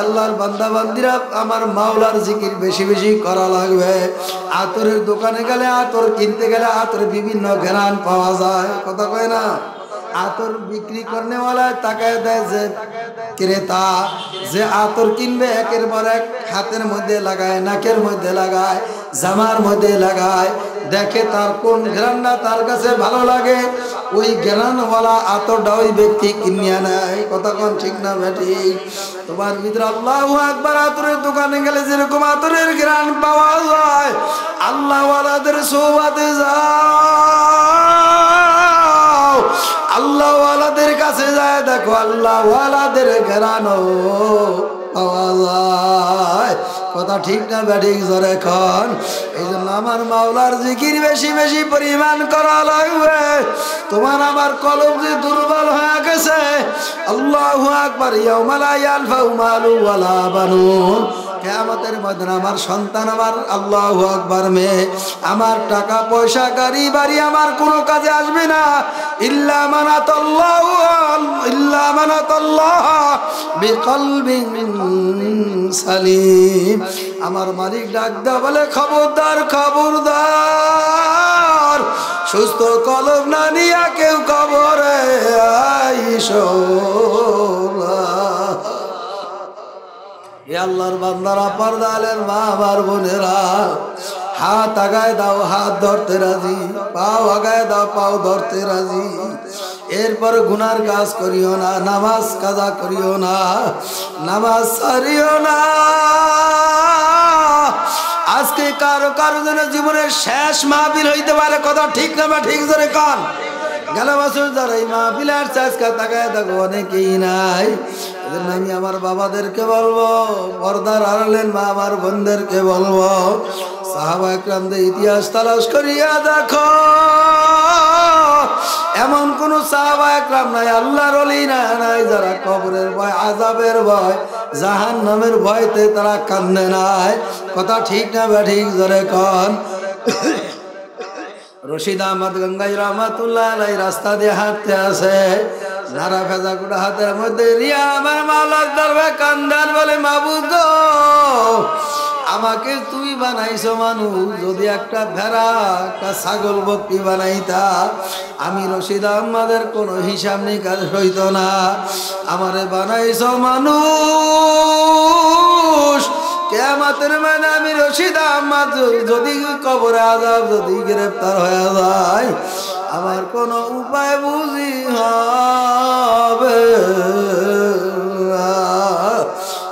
A: আল্লাহর বান্দা বান্দিরা, আমার মাওলার জিকির বেশি বেশি করা লাগবে। আতরের দোকানে গেলে, আতর কিনতে গেলে আতরের বিভিন্ন ঘ্রাণ পাওয়া যায়, কথা কয় না? আতর বিক্রি করনেওয়ালা তাকায় দেয় যে ক্রেতা, যে আতর কিনবে একের পর এক হাতের মধ্যে লাগায়, নাকের মধ্যে লাগায়, জামার মধ্যে লাগায়, দেখে তার কোন ঘ্রাণটা তার কাছে ভালো লাগে, ওই ঘ্রাণওয়ালা আতরটা ওই ব্যক্তি কিনিয়া নেয়। কথা কোন ঠিক না বেটি? তোমার ভিতরে আল্লাহু আকবার। আতরের দোকানে গেলে যেরকম আতরের ঘ্রাণ পাওয়া যায়, আল্লাহওয়ালাদের সোহবাতে যাও, আল্লাহওয়ালাদের কাছে যায়, দেখো আল্লাহওয়ালাদের ঘ্রাণও পাওয়া যায়। কথা ঠিক না বেঠিক জোরে কন? এই জন্য আমার মাওলার জিকির বেশি বেশি পরিমাণ করা লাগবে। তোমার আমার কলব যে দুর্বল হয়ে গেছে, আল্লাহু আকবার, ইয়াউমা লা ইয়ানফাউ মালু ওয়ালা বানুন, কিয়ামতের ময়দানে আমার সন্তান, আমার আল্লাহু আকবার মেয়ে, আমার টাকা পয়সা গাড়ি বাড়ি আমার কোনো কাজে আসবে না। ইল্লা মানাতাল্লাহ বিকলবিন সালিম। আমার মালিক ডাক দেয়া বলে, খবরদার খবরদার, সুস্থ কলব না নিয়া কেউ কবরে আইসো না। এ আল্লাহর বান্দারা, পর্দালের মা আমার বোনেরা, হাত আগায় দাও, হাত ধরতে রাজি, পাও আগায় দাও, পাও ধরতে রাজি। এরপর গুনার কাজ করিও না, নামাজ কাজা করিও না, নামাজ ছাড়িও না। আজকে কারো কারো যেন জীবনের শেষ মাহফিল হইতে পারে, কথা ঠিক না বা ঠিক জোরে কান। গেল বছর যারা এই মাহফিলে আসছে, আজকে তাকায় দেখো অনেকেই নাই। এজন্য আমি আমার বাবাদেরকে বলবো, পর্দার আড়ালের মা আমার বোনদেরকে বলবো, সাহাবা একরামদের ইতিহাস তালাশ করিয়া দেখো। এমন কোন সাহাবা একরাম নাই, আল্লাহর ওলি নাই যারা কবরের ভয়, আযাবের ভয়, জাহান্নামের ভয়তে তারা কান্দে নাই। কথা ঠিক না বা ঠিক জোরে কন। রশিদ আহমদ গঙ্গাই রহমাতুল্লাহ আলাইহি রাস্তা দিয়ে হাঁটতে আসে, নারা ফেজা গুড়া হাতের মধ্যে রিয়া আমার মাওলার দরবারে কান্দান, বলে মাবুদ গো, আমাকে তুমি বানাইছো মানুষ, যদি একটা ভেড়া একটা ছাগল বকরি বানাইতা, আমি রশিদ আহমদের কোনো হিসাব নিকাশ হইত না। আমারে বানাইছো মানুষ, কিয়ামতের ময়দানে আমি রশিদ আহমদ যদি কবরে আযাব যদি গ্রেফতার হয়ে যায়, আমার কোনো উপায় বুঝি হবে না।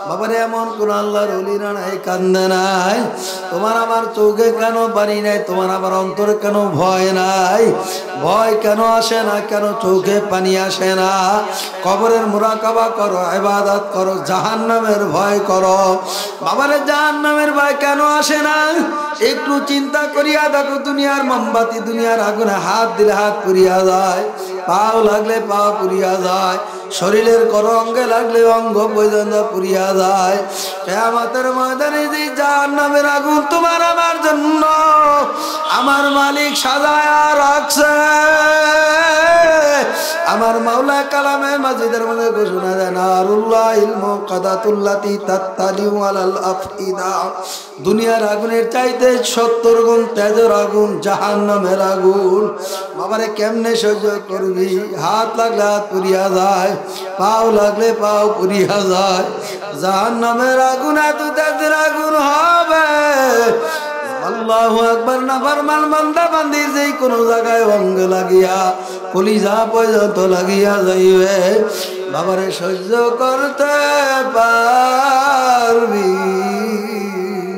A: বাবারে, এমন কোন আল্লাহর ওলিরা নাই, কান্দে নাই। তোমার আমার চোখে কেন পানি নাই, তোমার আমার অন্তরে কেন ভয় নাই? ভয় কেন আসে না? কেন চোখে পানি আসে না? কবরের মুরাকাবা করো, ইবাদত করো, জাহান্নামের ভয় করো। বাবারে, জাহান্নামের ভয় কেন আসে না? একটু চিন্তা করিয়া দেখো, দুনিয়ার মোমবাতি, দুনিয়ার আগুনে হাত দিলে হাত পুড়িয়া যায়, পাও লাগলে পা পুড়িয়া যায়, শরীরের কোন অঙ্গে লাগলে অঙ্গ পর্যন্ত পুড়িয়া যায়। কিয়ামতের ময়দানে যে জাহান্নামের আগুন তোমার আমার জন্য আমার মালিক সাজায়া রাখছে, আমার মাওলা কালামে মাজিদের মধ্যে ঘোষণা দেয়, নারুল্লাহিল মুকাদাতুল্লাতি তাত্তালিউ আলাল আফইদা। দুনিয়ার আগুনের চাইতে 70 গুণ তেজের আগুন জাহান্নামের আগুন। বাবারে, কেমনে সহ্য করবি? হাত লাগলে হাত পুড়িয়া যায়, পাও লাগলে পাও পুড়িয়া যায়। জাহান্নামের আগুন এত তেজের আগুন হবে, আল্লাহু আকবার। নাফরমান বান্দা বান্দি যেই কোন জায়গায় অঙ্গ লাগিয়া কলিজা পর্যন্ত লাগিয়া যাইবে, বাবারে সহ্য করতে পারবি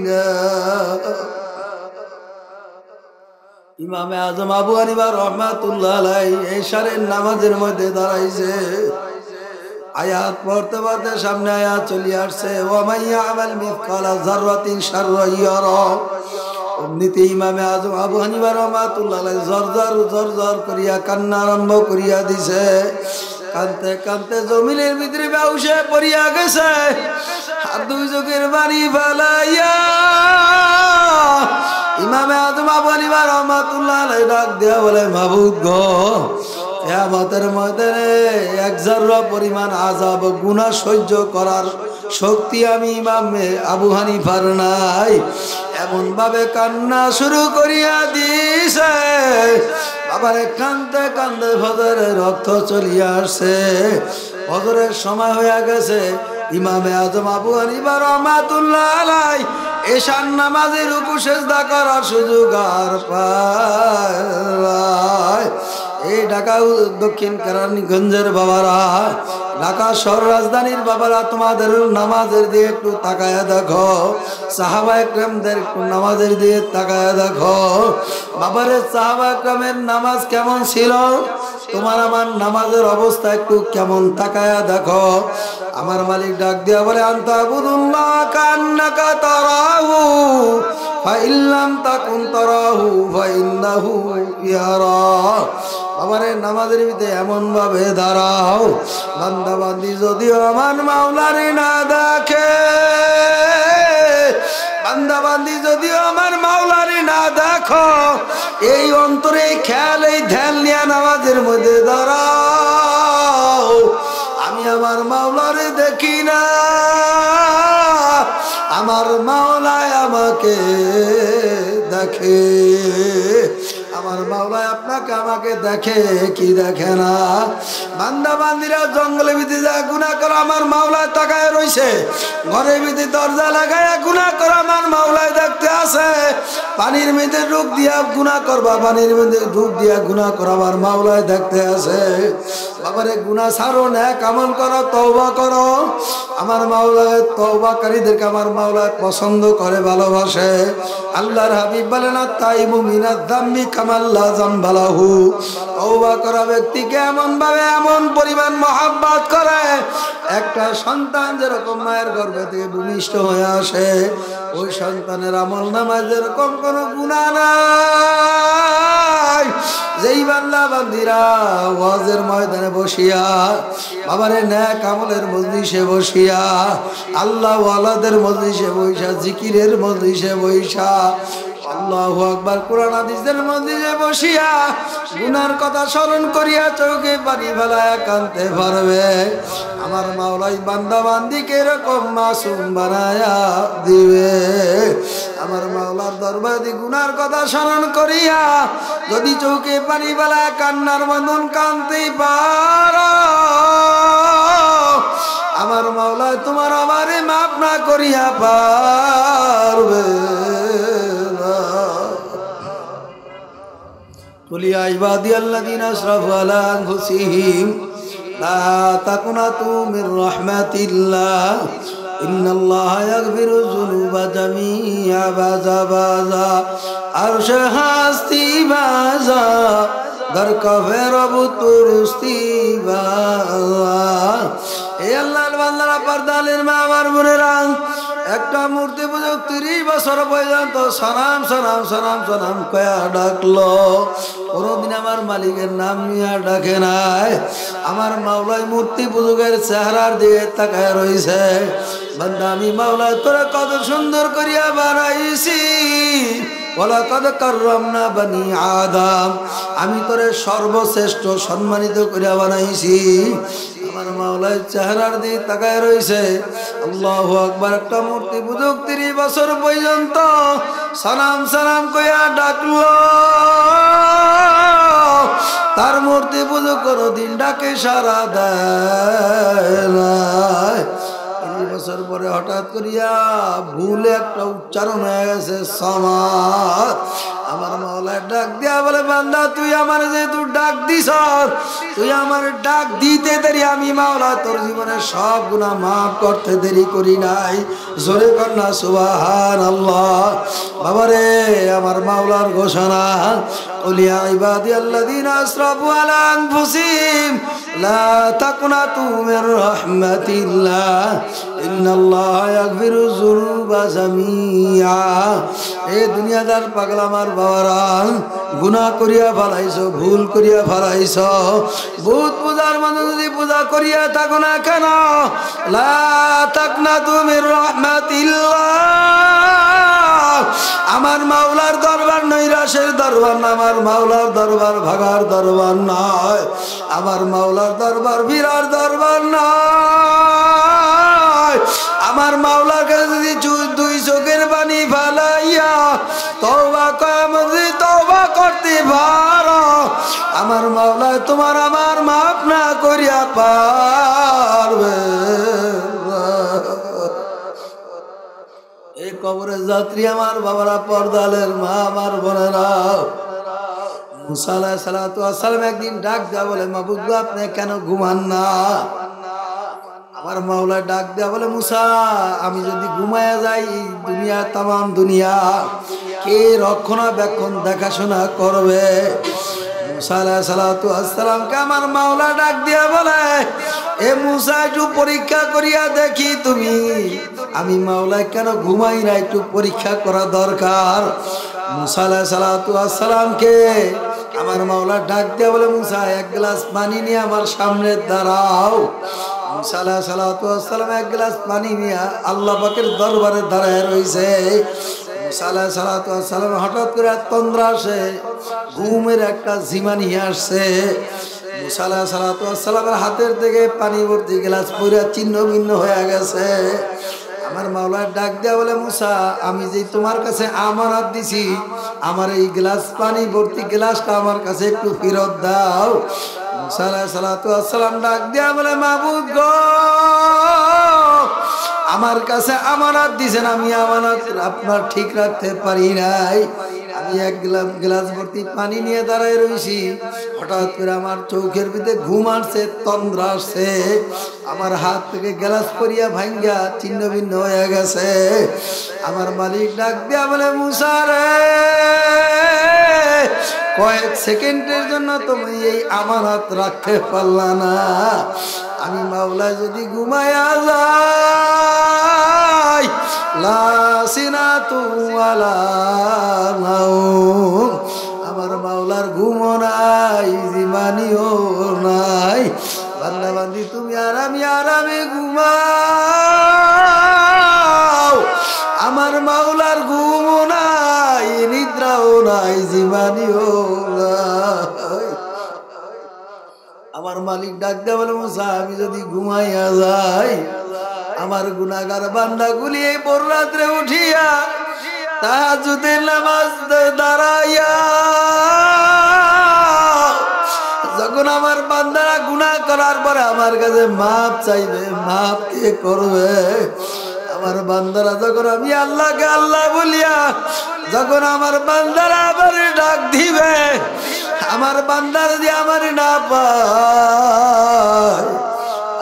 A: না। ইমামে আজম আবু হানিফা রাহমাতুল্লাহ আলাইহি এশারের নামাজের মধ্যে দাঁড়াইছে, আয়াত পড়তে পড়তে সামনে আয়াত চলে আসছে, ওয়া মাইয়া আমাল মিসকালা যাররাতিন শাররান ইয়ারা। অমনিতে ইমামে আজম আবু হানিফা রাহমাতুল্লাহ আলাইহি জরজর করিয়া কান্না আরম্ভ করিয়া দিছে। কানতে কানতে জমিনের ভিতরে বেহুশে পড়িয়া গেছে, আর দুই চোখের বাড়ি ফেলাইয়া ইমামে আজম আবু হানিফা রাহমাতুল্লাহ আলাইহি ডাক দিয়া বলে, মাবুদ গো, কিয়ামতের ময়দানে এক যাররা পরিমাণ আযাব গুনাহ সহ্য করার শক্তি আমি ইমামে আবু হানিফার নাই। এমন ভাবে কান্না শুরু করিয়া দিছে, বাবারে কান্দতে কান্দতে ফজরের রক্ত চলিয়া আসছে। ফজরের সময় হইয়া গেছে, ইমামে আজম আবু হানিফা রাহমাতুল্লাহ আলাইহি এশার নামাজে রুকু সিজদা করার সুযোগ আর পায়। এই ঢাকা দক্ষিণ কেরানীগঞ্জের বাবারা, ঢাকা শহর রাজধানীর বাবারা, তোমাদের নামাজের দিয়ে একটু তাকায়া দেখো, সাহাবা একরামদের নামাজের দিয়ে তাকায়া দেখো। বাবারে, সাহাবা একরামের নামাজ কেমন ছিল, তোমার আমার নামাজের অবস্থা একটু কেমন তাকায়া দেখো। আমার মালিক ডাক দিয়া বলে, আনতা আবুদুল্লাহ কান্নাকা তারাহু ফাইল্লাম তাকুন তারাহু ফাইন্নাহু ইয়ারা। আমারে নামাজের ভিতরে এমন ভাবে দাঁড়াও, বান্দা বান্দি যদিও আমার মাওলারে না দেখে, রাতের মধ্যে দাঁড়াও, আমি আমার মাওলারে দেখি না, আমার মাওলায় আমাকে দেখে। আমার মাওলায় আপনাকে আমাকে দেখে কি দেখে না? বান্দা বান্দিরা জঙ্গলে ভিতরে যা গুনাহ করে আমার মাওলায় তাকায় রইছে, ঘরের ভিতরে দরজা লাগায় গুনাহ করে আমার মাওলায় দেখতে আছে। পানির মধ্যে ডুব দিয়া গুনাহ করবা, পানির মধ্যে ডুব দিয়া গুনাহ করে আমার মাওলায় দেখতে আছে। বাবারে গুনাহ ছাড়ো, নেক আমল করো, তওবা করো। আমার মাওলায় তওবাকারীদেরকে আমার মাওলায় পছন্দ করে, ভালোবাসে। আল্লাহর হাবিব বলেন আত-তাইবু মিনাজ যামবি কামাল লা যামবা লাহু। তওবা করা ব্যক্তিকে এমন ভাবে এমন পরিমাণ মহব্বত করে, একটা সন্তান যেরকম মায়ের গর্ভে থেকে ভূমিষ্ঠ হয়ে আসে, ওই সন্তানের আমল নামায় যেরকম কোনো গুনাহ নাই। যেই বান্দা বান্দিরা ওয়াজের ময়দানে বসিয়া, বাবারে নেক আমলের মজলিসে বসিয়া, আল্লাহ ওয়ালাদের মজলিসে বইসা, জিকিরের মজলিসে বইসা, আল্লাহু আকবার কোরআন হাদিসের মজলিসে বসিয়া গুনার কথা স্মরণ করিয়া চোখে পানি ফেলায়া কাঁদতে পারবে, আমার মাওলাই বান্দা বান্দিকে এরকম মাসুম বানায়া দিবে। আমার মাওলার দরবারে গুনার কথা স্মরণ করিয়া যদি চোখে পানি ফেলায়া কান্নার বন্ধন কাঁদতে পারো, আমার মাওলায় তোমার আমারে মাফ না করিয়া পারবে না। কুল ইয়া ইবাদিয়াল্লাযীনা আসরাফু আলা আনফুসিহিম লা তাকুনাতু মির রাহমাতিল্লাহ ইন্নাল্লাহা ইয়াগফিরু যুনুবা জামিআ বাজা বাজা আরশে হাস্তি বাজা দর কফের বুতুরস্তি বাজা। এ আল্লাহর বান্দারা, পর্দালের মা আমার বোনেরা, একটা মূর্তি পূজক 30 বছর পর্যন্ত সালাম সালাম সালাম সালাম কয়া ডাকলো, কোনদিন আমার মালিকের নাম নিয়ে ডাকে নাই। আমার মাওলাই মূর্তি পূজকের চেহারার দিকে তাকায় রইছে। বান্দা, আমি মাওলাই তোরা কত সুন্দর করিয়া বানাইছি, ওয়ালাকাদ কাররামনা বানি আদম, আমি তোরে সর্বশ্রেষ্ঠ সম্মানিত করিয়া বানাইছি। আমার মাওলার চেহারার দিকে তাকায় রইছে। আল্লাহু আকবার। একটা মূর্তি পূজক 30 বছর পর্যন্ত সালাম সালাম কইয়া ডাকলো, তার মূর্তি পূজক কোনদিন ডাকে সারা দেয় না। 30 বছর পরে হঠাৎ করিয়া ভুলে একটা উচ্চারণ হয়ে গেছে সামাদ। আমার মাওলা ডাক দিয়া বলে, বান্দা তুই আমার যেহেতু ডাক দিস, তুই আমার ডাক দিতে দেরি, আমি মাওলা তোর জীবনের সব গুনাহ মাফ করতে দেরি করি নাই। জোরে কর না সুবহানাল্লাহ। বাবারে, আমার মাওলার ঘোষণা, কুল ইয়া ইবাদিয়াল্লাযীনা আসরাফু আলা আনফুসিহিম লা তাকুনাতু মির রাহমাতিল্লাহ ইন্নাল্লাহা ইয়াগফিরু যুনুবা জামিআ। এ দুনিয়াদার পাগল আমার বাবারা, গুনাহ করিয়া ফেলাইছো, ভুল করিয়া ফেলাইছো। ভূত পূজার মানে যদি পূজা করিয়া থাকো না কেন, লা তাকনাতু মির রাহমাতিল্লাহ। আমার মাওলার দরবার নৈরাশের দরবার না, আমার মাওলার দরবার ভাগার দরবার নয়, আমার মাওলার দরবার বিরার দরবার নয়। আমার মাওলার কাছে যদি 2 চোখের পানি ফালাইয়া তওবা করি, তওবা করতে পারো, আমার মাওলা তোমার আমার মাফ না করিয়া পারবে। এই কবরের যাত্রী আমার বাবারা, পর্দালের মা আমার বোনেরা, মুসা আলাইহিস সালাতু ওয়াস সালাম একদিন ডাক দেয়া বলে, মাবুদ গো, আপনি কেন ঘুমান না? আমার মাওলা ডাক দেয়া বলে, মুসা, আমি যদি ঘুমায়া যাই, দুনিয়া তামাম দুনিয়া কে রক্ষণাবেক্ষণ দেখাশোনা করবে? মুসা আলাইহিস সালাতু ওয়াস সালামকে আমার মাওলা ডাক দিয়া বলে, এ মুসা, একটু পরীক্ষা করিয়া দেখি তুমি, আমি মাওলা কেন ঘুমাই না, একটু পরীক্ষা করা দরকার। মুসা আলাইহিস সালাতু ওয়াস সালামকে আমার মাওলা ডাক দিয়া বলে, মুসা, 1 গ্লাস পানি নিয়ে আমার সামনে দাঁড়াও। মুসা আলাইহিস সালাতু ওয়াস সালাম 1 গ্লাস পানি নিয়ে আল্লাহ পাকের দরবারে দাঁড়ায় রইছে। মুসা আলাইহিস সালাতু ওয়াস সালাম হঠাৎ করে তন্দ্রা আসে, ঘুমের একটা জিমা নিয়ে আসছে। মুসা আলাইহিস সালাতু ওয়াস সালামের হাতের থেকে পানি ভর্তি গ্লাস পুরা ছিন্ন ভিন্ন হয়ে গেছে। আমার মাওলা ডাক দেয়া বলে, মুসা আমি যে তোমার কাছে আমানত দিছি, আমার এই গ্লাস পানি ভর্তি গ্লাসটা আমার কাছে একটু ফেরত দাও। মুসা আলাইহিস সালাতু ওয়াস সালাম ডাক দেয়া বলে, মাবুদ গো, আমার কাছে আমানত দিছেন, আমি আমানত আপনার ঠিক রাখতে পারি নাই। আমি এক গ্লাস ভর্তি পানি নিয়ে দাঁড়ায় রয়েছি, হঠাৎ করে আমার চোখের ভিতরে ঘুম আসছে, তন্দ্রা আসছে, আমার হাত থেকে গ্লাস পরিয়া ভাঙ্গা ছিন্ন ভিন্ন হয়ে গেছে। আমার মালিক ডাক দিয়া বলে, মুসা রে, কয়েক সেকেন্ডের জন্য তুমি এই আমানত রাখতে পারলা না। আমি মাওলা যদি ঘুমায়া যাই, লা সিনাতু ওয়ালা নাওম, আমার মাওলার ঘুমও নাই, জিমানিও নাই। বান্দা বান্দি তুমি আরামে আরামে ঘুমাও, আমার মাওলার ঘুমও নাই, নিদ্রাও নাই, জিমানিও নাই। আমার মালিক ডাক দেয়া বলে, মুসা আমি যদি ঘুমাইয়া যাই, আমার গুনাহগার বান্দাগুলি এই ভোর রাত্রে উঠিয়া তাহাজ্জুদের নামাজ দাঁড়াইয়া যখন আমার বান্দারা গুনাহ করার পরে আমার কাছে মাপ চাইবে, মাপ কে করবে? আমার বান্দারা যখন আমি আল্লাহকে আল্লাহ বলিয়া যখন আমার বান্দারা আবার ডাক দিবে, আমার বান্দার যে আমার না পায়,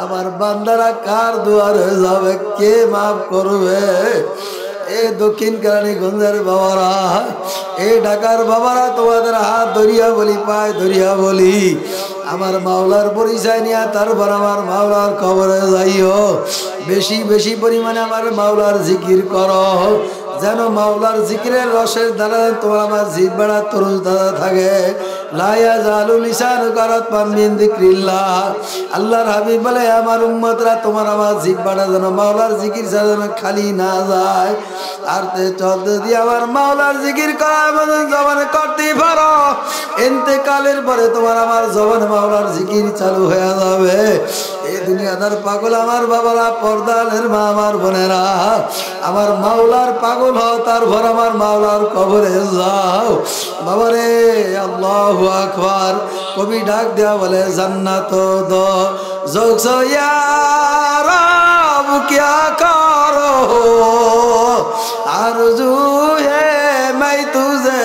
A: আমার বান্দারা কার দুয়ারে যাবে, কে মাফ করবে? এ দক্ষিণ কেরানীগঞ্জের বাবারা, এ ঢাকার বাবারা, তোমাদের হাত ধরিয়া বলি, পায় ধরিয়া বলি, আমার মাওলার পরিচয় নিয়ে তারপর আমার মাওলার কবরে যাইও। বেশি বেশি পরিমাণে আমার মাওলার জিকির করো, যেন মাওলার জিকিরের রসের দ্বারা তোমার আমার জিহ্বাটা তরুণ দাদা থাকে। লায়া জালু লিসানু কারাত মিন যিকরিল্লাহ। আল্লাহর হাবিব বলে, আমার উম্মতরা তোমার আমার জিহ্বাটা যেন মাওলার জিকির ছাড়া যেন খালি না যায়। আর তে চলতে দিয়ে আমার মাওলার জিকির করা আমাদের জবানে করতে পারো, ইন্তেকালের পরে তোমার আমার জবানে মাওলার জিকির চালু হয়ে যাবে। এই দুনিয়াদার পাগল আমার বাবারা, পর্দালের মা আমার বোনেরা, আমার মাওলার পাগল হও, তারপর আমার মাওলার কবরে যাও। বাবারে আল্লাহু আকবার। কবি ডাক দেয়া বলে, জান্নাত দো জোকসো ইয়া রব কিয়া করো, আরজু হে मैं तुझे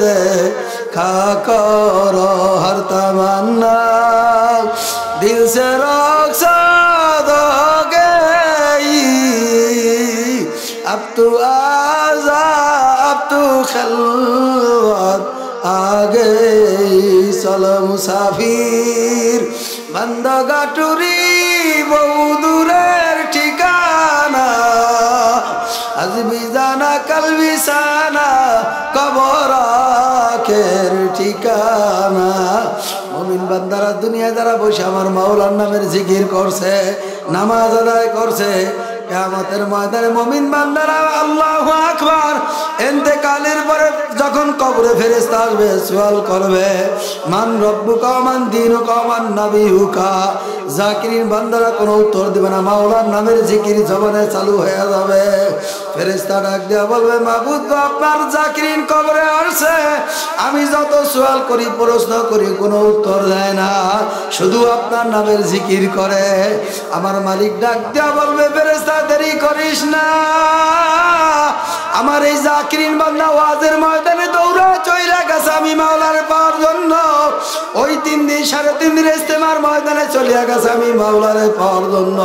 A: देखा करो, हर तमन्ना दिल से रुखसत हो गई, अब तू आजा, अब तू खलवत आ गई। चलो मुसाफिर बंदगा टुरी বহু দূরের ঠিকানা, আজ বিজানা কাল বিছানা, কবর আখের ঠিকানা। মুমিন বান্দারা দুনিয়া যারা বসে আমার মাওলার নামের জিকির করছে, নামাজ আদায় করছে, কিয়ামতের ময়দানে মুমিন বান্দারা আল্লাহু আকবার, ইন্তেকালের পরে যখন কবরে ফেরেশতা আসবে, সওয়াল করবে, মান রব্বুকা মান দীনুকা মান নবিয়ুকা। জাকিরিন বান্দারা কোনো উত্তর দিবে না, মাওলার নামের জিকির জবানে চালু হয়ে যাবে। ফেরেশতা ডাক দেয়া বলবে, মাবুদ গো, আপনার জাকিরিন কবরে আসছে, আমি যত সওয়াল করি, প্রশ্ন করি, কোনো উত্তর দেয় না, শুধু আপনার নামের জিকির করে। আমার মালিক ডাক দেয়া বলবে, ফেরেশতা দেরি করিস না, আমার এই জাকিরিন বান্দা ওয়াজের ময়দানে দৌড়া চইলা গেছে আমি মাওলার পাওয়ার জন্য। ওই 3 দিন 3.5 দিন ইস্তেমার ময়দানে চলিয়া গেছে আমি মাওলারে পাওয়ার জন্য।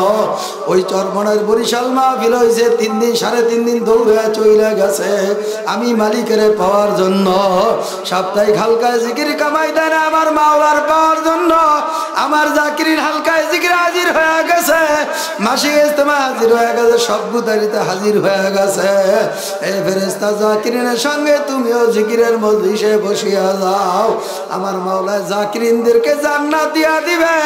A: ওই চরমনের বরিশাল মাহফিল হইছে, 3 দিন 3.5 দিন দৌড়া চইলা গেছে আমি মালিকের পাওয়ার জন্য। সাপ্তাহিক হালকায় জিকির কামাই দেয় না আমার মাওলার পাওয়ার জন্য। আমার জাকিরিন হালকায় জিকির হাজির হয়ে গেছে, মাসিক ইজতেমা হাজির হয়ে গেছে, সব গুতারিতে হাজির হয়ে গেছে। এই ফেরেশতা জাকিরিনের সঙ্গে তুমিও জিকিরের মজলিসে বসিয়া যাও। আমার মাওলা জাকিরিনদেরকে জান্নাত দিয়া দিবে।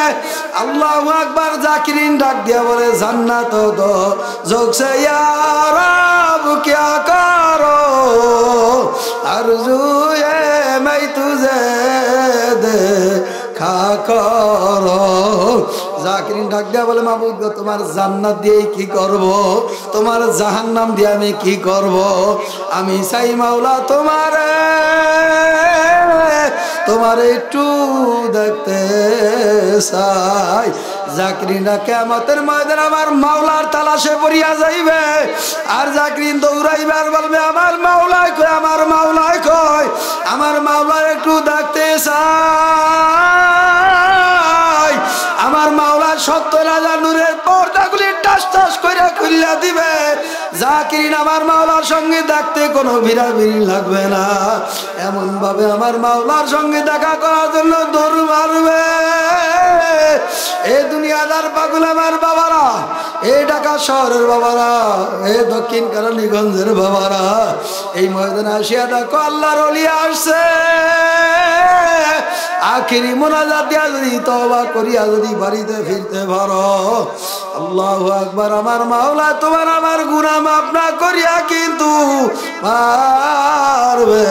A: আল্লাহু আকবার। জাকিরিন ডাক দিয়া বলে জান্নাত দো জোকসে ইয়া রব क्या करो आरज़ू है मैं तुझे देखा करो। জাকিরিন ডাক দিয়া বলে মাবুদ গো তোমার জান্নাত দিয়ে কি করব, তোমার জাহান্নাম দিয়ে আমি কি করব? আমি চাই মাওলা তোমার একটু দেখতে চাই। জাকিরিনরা কিয়ামতের ময়দানে আমার মাওলার তালাশে পড়িয়া যাইবে। আর জাকিরিন দৌড়াইবে আর বলবে আমার মাওলায় কই, আমার মাওলায় কই, আমার মাওলার একটু দেখতে চাই। আমার মাওলার 70,000 নূরের পর্দাগুলি টাস টাস করে খুলে দিবে। জাকিরিন আমার মাওলার সঙ্গে দেখতে কোনো ভিড়াভিড়ি লাগবে না। এমন ভাবে আমার মাওলার সঙ্গে দেখা করার জন্য দৌড় মারবে। এই দুনিয়াদার পাগল আমার বাবারা, এই ঢাকা শহরের বাবারা, এই দক্ষিণ কেরানীগঞ্জের বাবারা, এই ময়দানে আসিয়া দেখো আল্লাহর ওলি আসছে। আখিরি মোনাজাত দিয়া যদি তওবা করিয়া যদি বাড়িতে ফিরতে পারো, আল্লাহু আকবার। আমার মাওলা তোমার আমার গুনাহ মাফ না করিয়া কিন্তু পারবে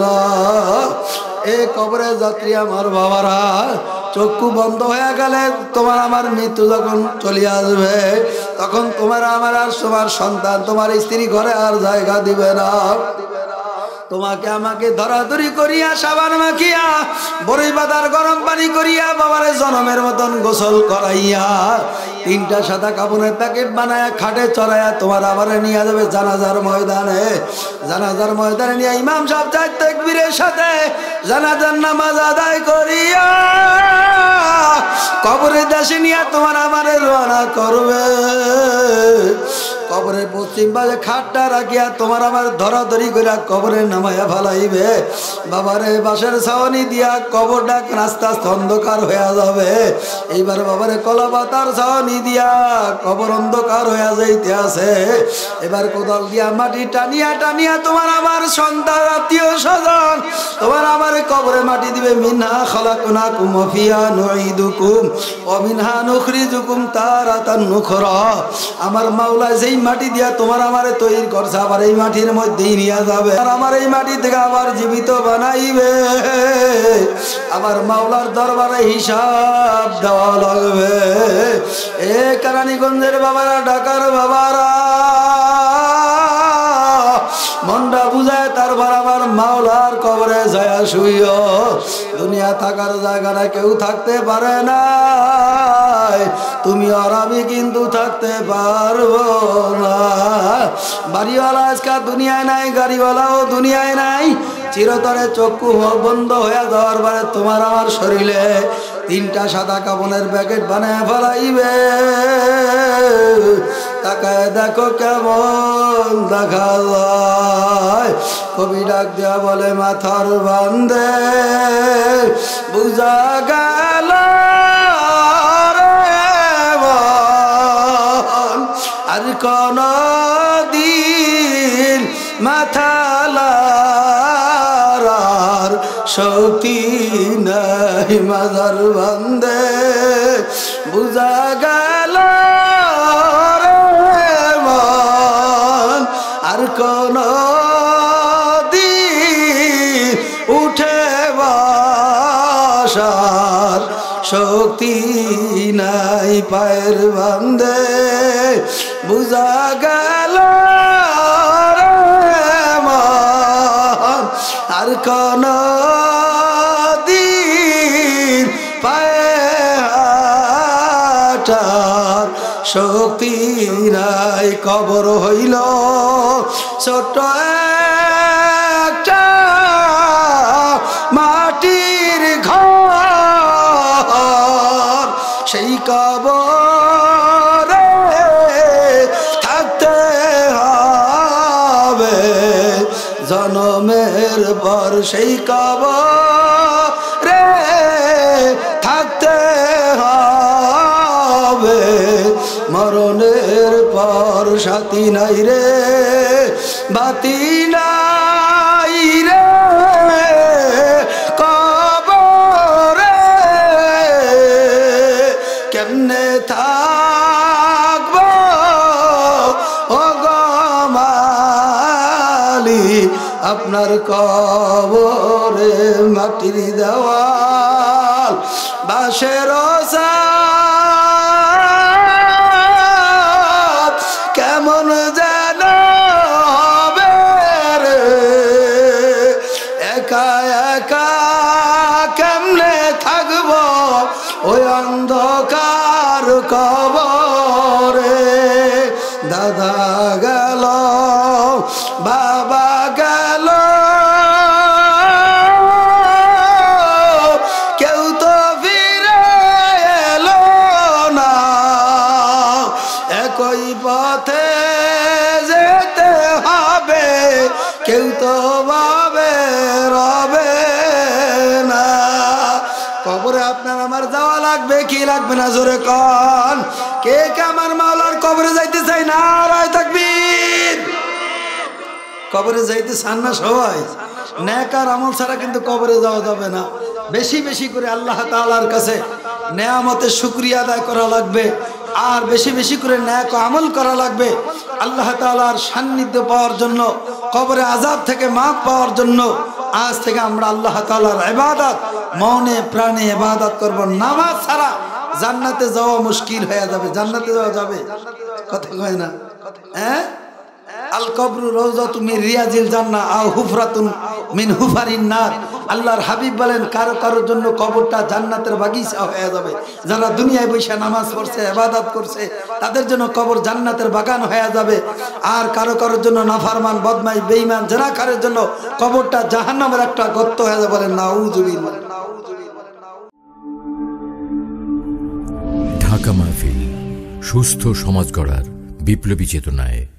A: না। এই কবরে যাত্রী আমার বাবারা, চক্ষু বন্ধ হয়ে গেলে তোমার আমার মৃত্যু যখন চলে আসবে, তখন তোমার আমার আর তোমার সন্তান তোমার স্ত্রী ঘরে আর জায়গা দিবে না। তোমাকে আমাকে ধরাধরি করিয়া সাবান মাখিয়া বড়ই পাতার গরম পানি করিয়া বাবারে জনমের মতন গোসল করাইয়া 3টা সাদা কাপড়ের প্যাকেট বানায়া খাটে চড়াইয়া তোমার আবারে নিয়ে যাবে জানাজার ময়দানে। জানাজার ময়দানে নিয়ে ইমাম সাহেব 4 তাকবীরের সাথে জানাজার নামাজ আদায় করিয়া কবরের দেশে নিয়ে তোমার আমারে রওনা করবে। কবরের পশ্চিম পাশে খাটটা রাখিয়া তোমার আমার ধরাধরি করে কবরের নামাইয়া ফেলাইবে। বাবারে বাঁশের ছাউনি দিয়া কবরটা আস্তে আস্তে অন্ধকার হয়ে যাবে। এইবার বাবারে কলা পাতার ছাউনি দিয়া কবর অন্ধকার হয়ে যাইতে আছে। এবার কোদাল দিয়া মাটি টানিয়া টানিয়া তোমার আমার সন্তান আত্মীয় স্বজন তোমার আমার কবরে মাটি দিবে। মিনহা খালাকনাকুম ওয়া ফিহা নুঈদুকুম ওয়া মিনহা নুখরিজুকুম তারাতান নুখরা। আমার মাওলা যেই মাটি দিয়া তোমার আমারে তৈরি করছে, আবার এই মাটির মধ্যেই নিয়ে যাবে। আর আমার এই মাটি থেকে আবার জীবিত বানাইবে। আমার মাওলার দরবারে হিসাব দেওয়া লাগবে। এ কেরানীগঞ্জের বাবারা, ঢাকার বাবারা, মনটা বুঝায় তারপর আমার মাওলার কবরে যায় শুইও। দুনিয়া থাকার জায়গাটা কেউ থাকতে পারে না, তুমি আর আমি কিন্তু থাকতে পারবো না। বাড়িওয়ালা আজকাল দুনিয়ায় নাই, গাড়িওয়ালাও দুনিয়ায় নাই। চিরতরে চক্ষু বন্ধ হয়ে যাওয়ার পরে তোমার আমার শরীরে 3টা সাদা কাপড়ের প্যাকেট বানায় ফেলাইবে। তাকায় দেখো কেমন দেখা যায়। কবি ডাক দেয়া বলে মাথার বান্ধে বুঝা গেল আর কোন দিন মাথা লারার শক্তি নাই। মাজার বান্ধে বুঝা গেল আর কোন দিন উঠে বসার শক্তি নাই। পায়ের বান্ধে বুঝা গেল আর কোন দিন পায়ে হাঁটার শক্তি নাই। কবর হইল ছোট একটা মাটির ঘর, সেই কবরে থাকতে হবে জনমের পর। সেই কবরে থাকতে হবে মরণের পর সাথী নাই রে বাতি নাই রে কবরে কেমনে থাকবো ও গো মালিক আপনার কবরে মাটির দেওয়াল বাঁশের ছাদ কেমন যেন হবে রে একা একা কেমনে থাকবো ওই অন্ধকার কবরে দাদা গেল বাবা গেল কেউ তো ফিরে এলো না একই পথে যেতে হবে কেউ তো ভাবে রবে না কবরে আপনার আমার যাওয়া লাগবে কি লাগবে না জোরে কন কে কে আমার মাওলার কবরে যাইতে চাই না রায় তাকবীর কবরে যাইতে চান না সবাই নেক আর আমল ছাড়া কিন্তু কবরে যাওয়া যাবে না বেশি বেশি করে আল্লাহ তাআলার কাছে নেয়ামতের শুকরিয়া আদায় করা লাগবে আর বেশি বেশি করে নেক আমল করা লাগবে আল্লাহ তাআলার সান্নিধ্য পাওয়ার জন্য কবরে আযাব থেকে মাফ পাওয়ার জন্য আজ থেকে আমরা আল্লাহ তাআলার ইবাদত মনে প্রাণে ইবাদত করব নামাজ ছাড়া জান্নাতে যাওয়া মুশকিল হয়ে যাবে জান্নাতে যাওয়া যাবে কথা কয় না হ্যাঁ আল কবরু রওজাতু মিন রিয়াজিল জান্নাহ আও হুফরাতুন মিন হুফারিন নার আল্লাহর হাবিব বলেন কারো কারোর জন্য কবরটা জান্নাতের বাগিচা হয়ে যাবে যারা দুনিয়ায় বসে নামাজ পড়ছে ইবাদত করছে তাদের জন্য কবর জান্নাতের বাগান হয়ে যাবে আর কারো কারোর জন্য নাফরমান বদমাই বেঈমান জানাকারের জন্য কবরটা জাহান্নামের একটা গর্ত হয়ে যাবে বলেন নাউযুবিল্লাহ
B: ঢাকা মাহফিল সুস্থ সমাজ গড়ার বিপ্লবী চেতনায়।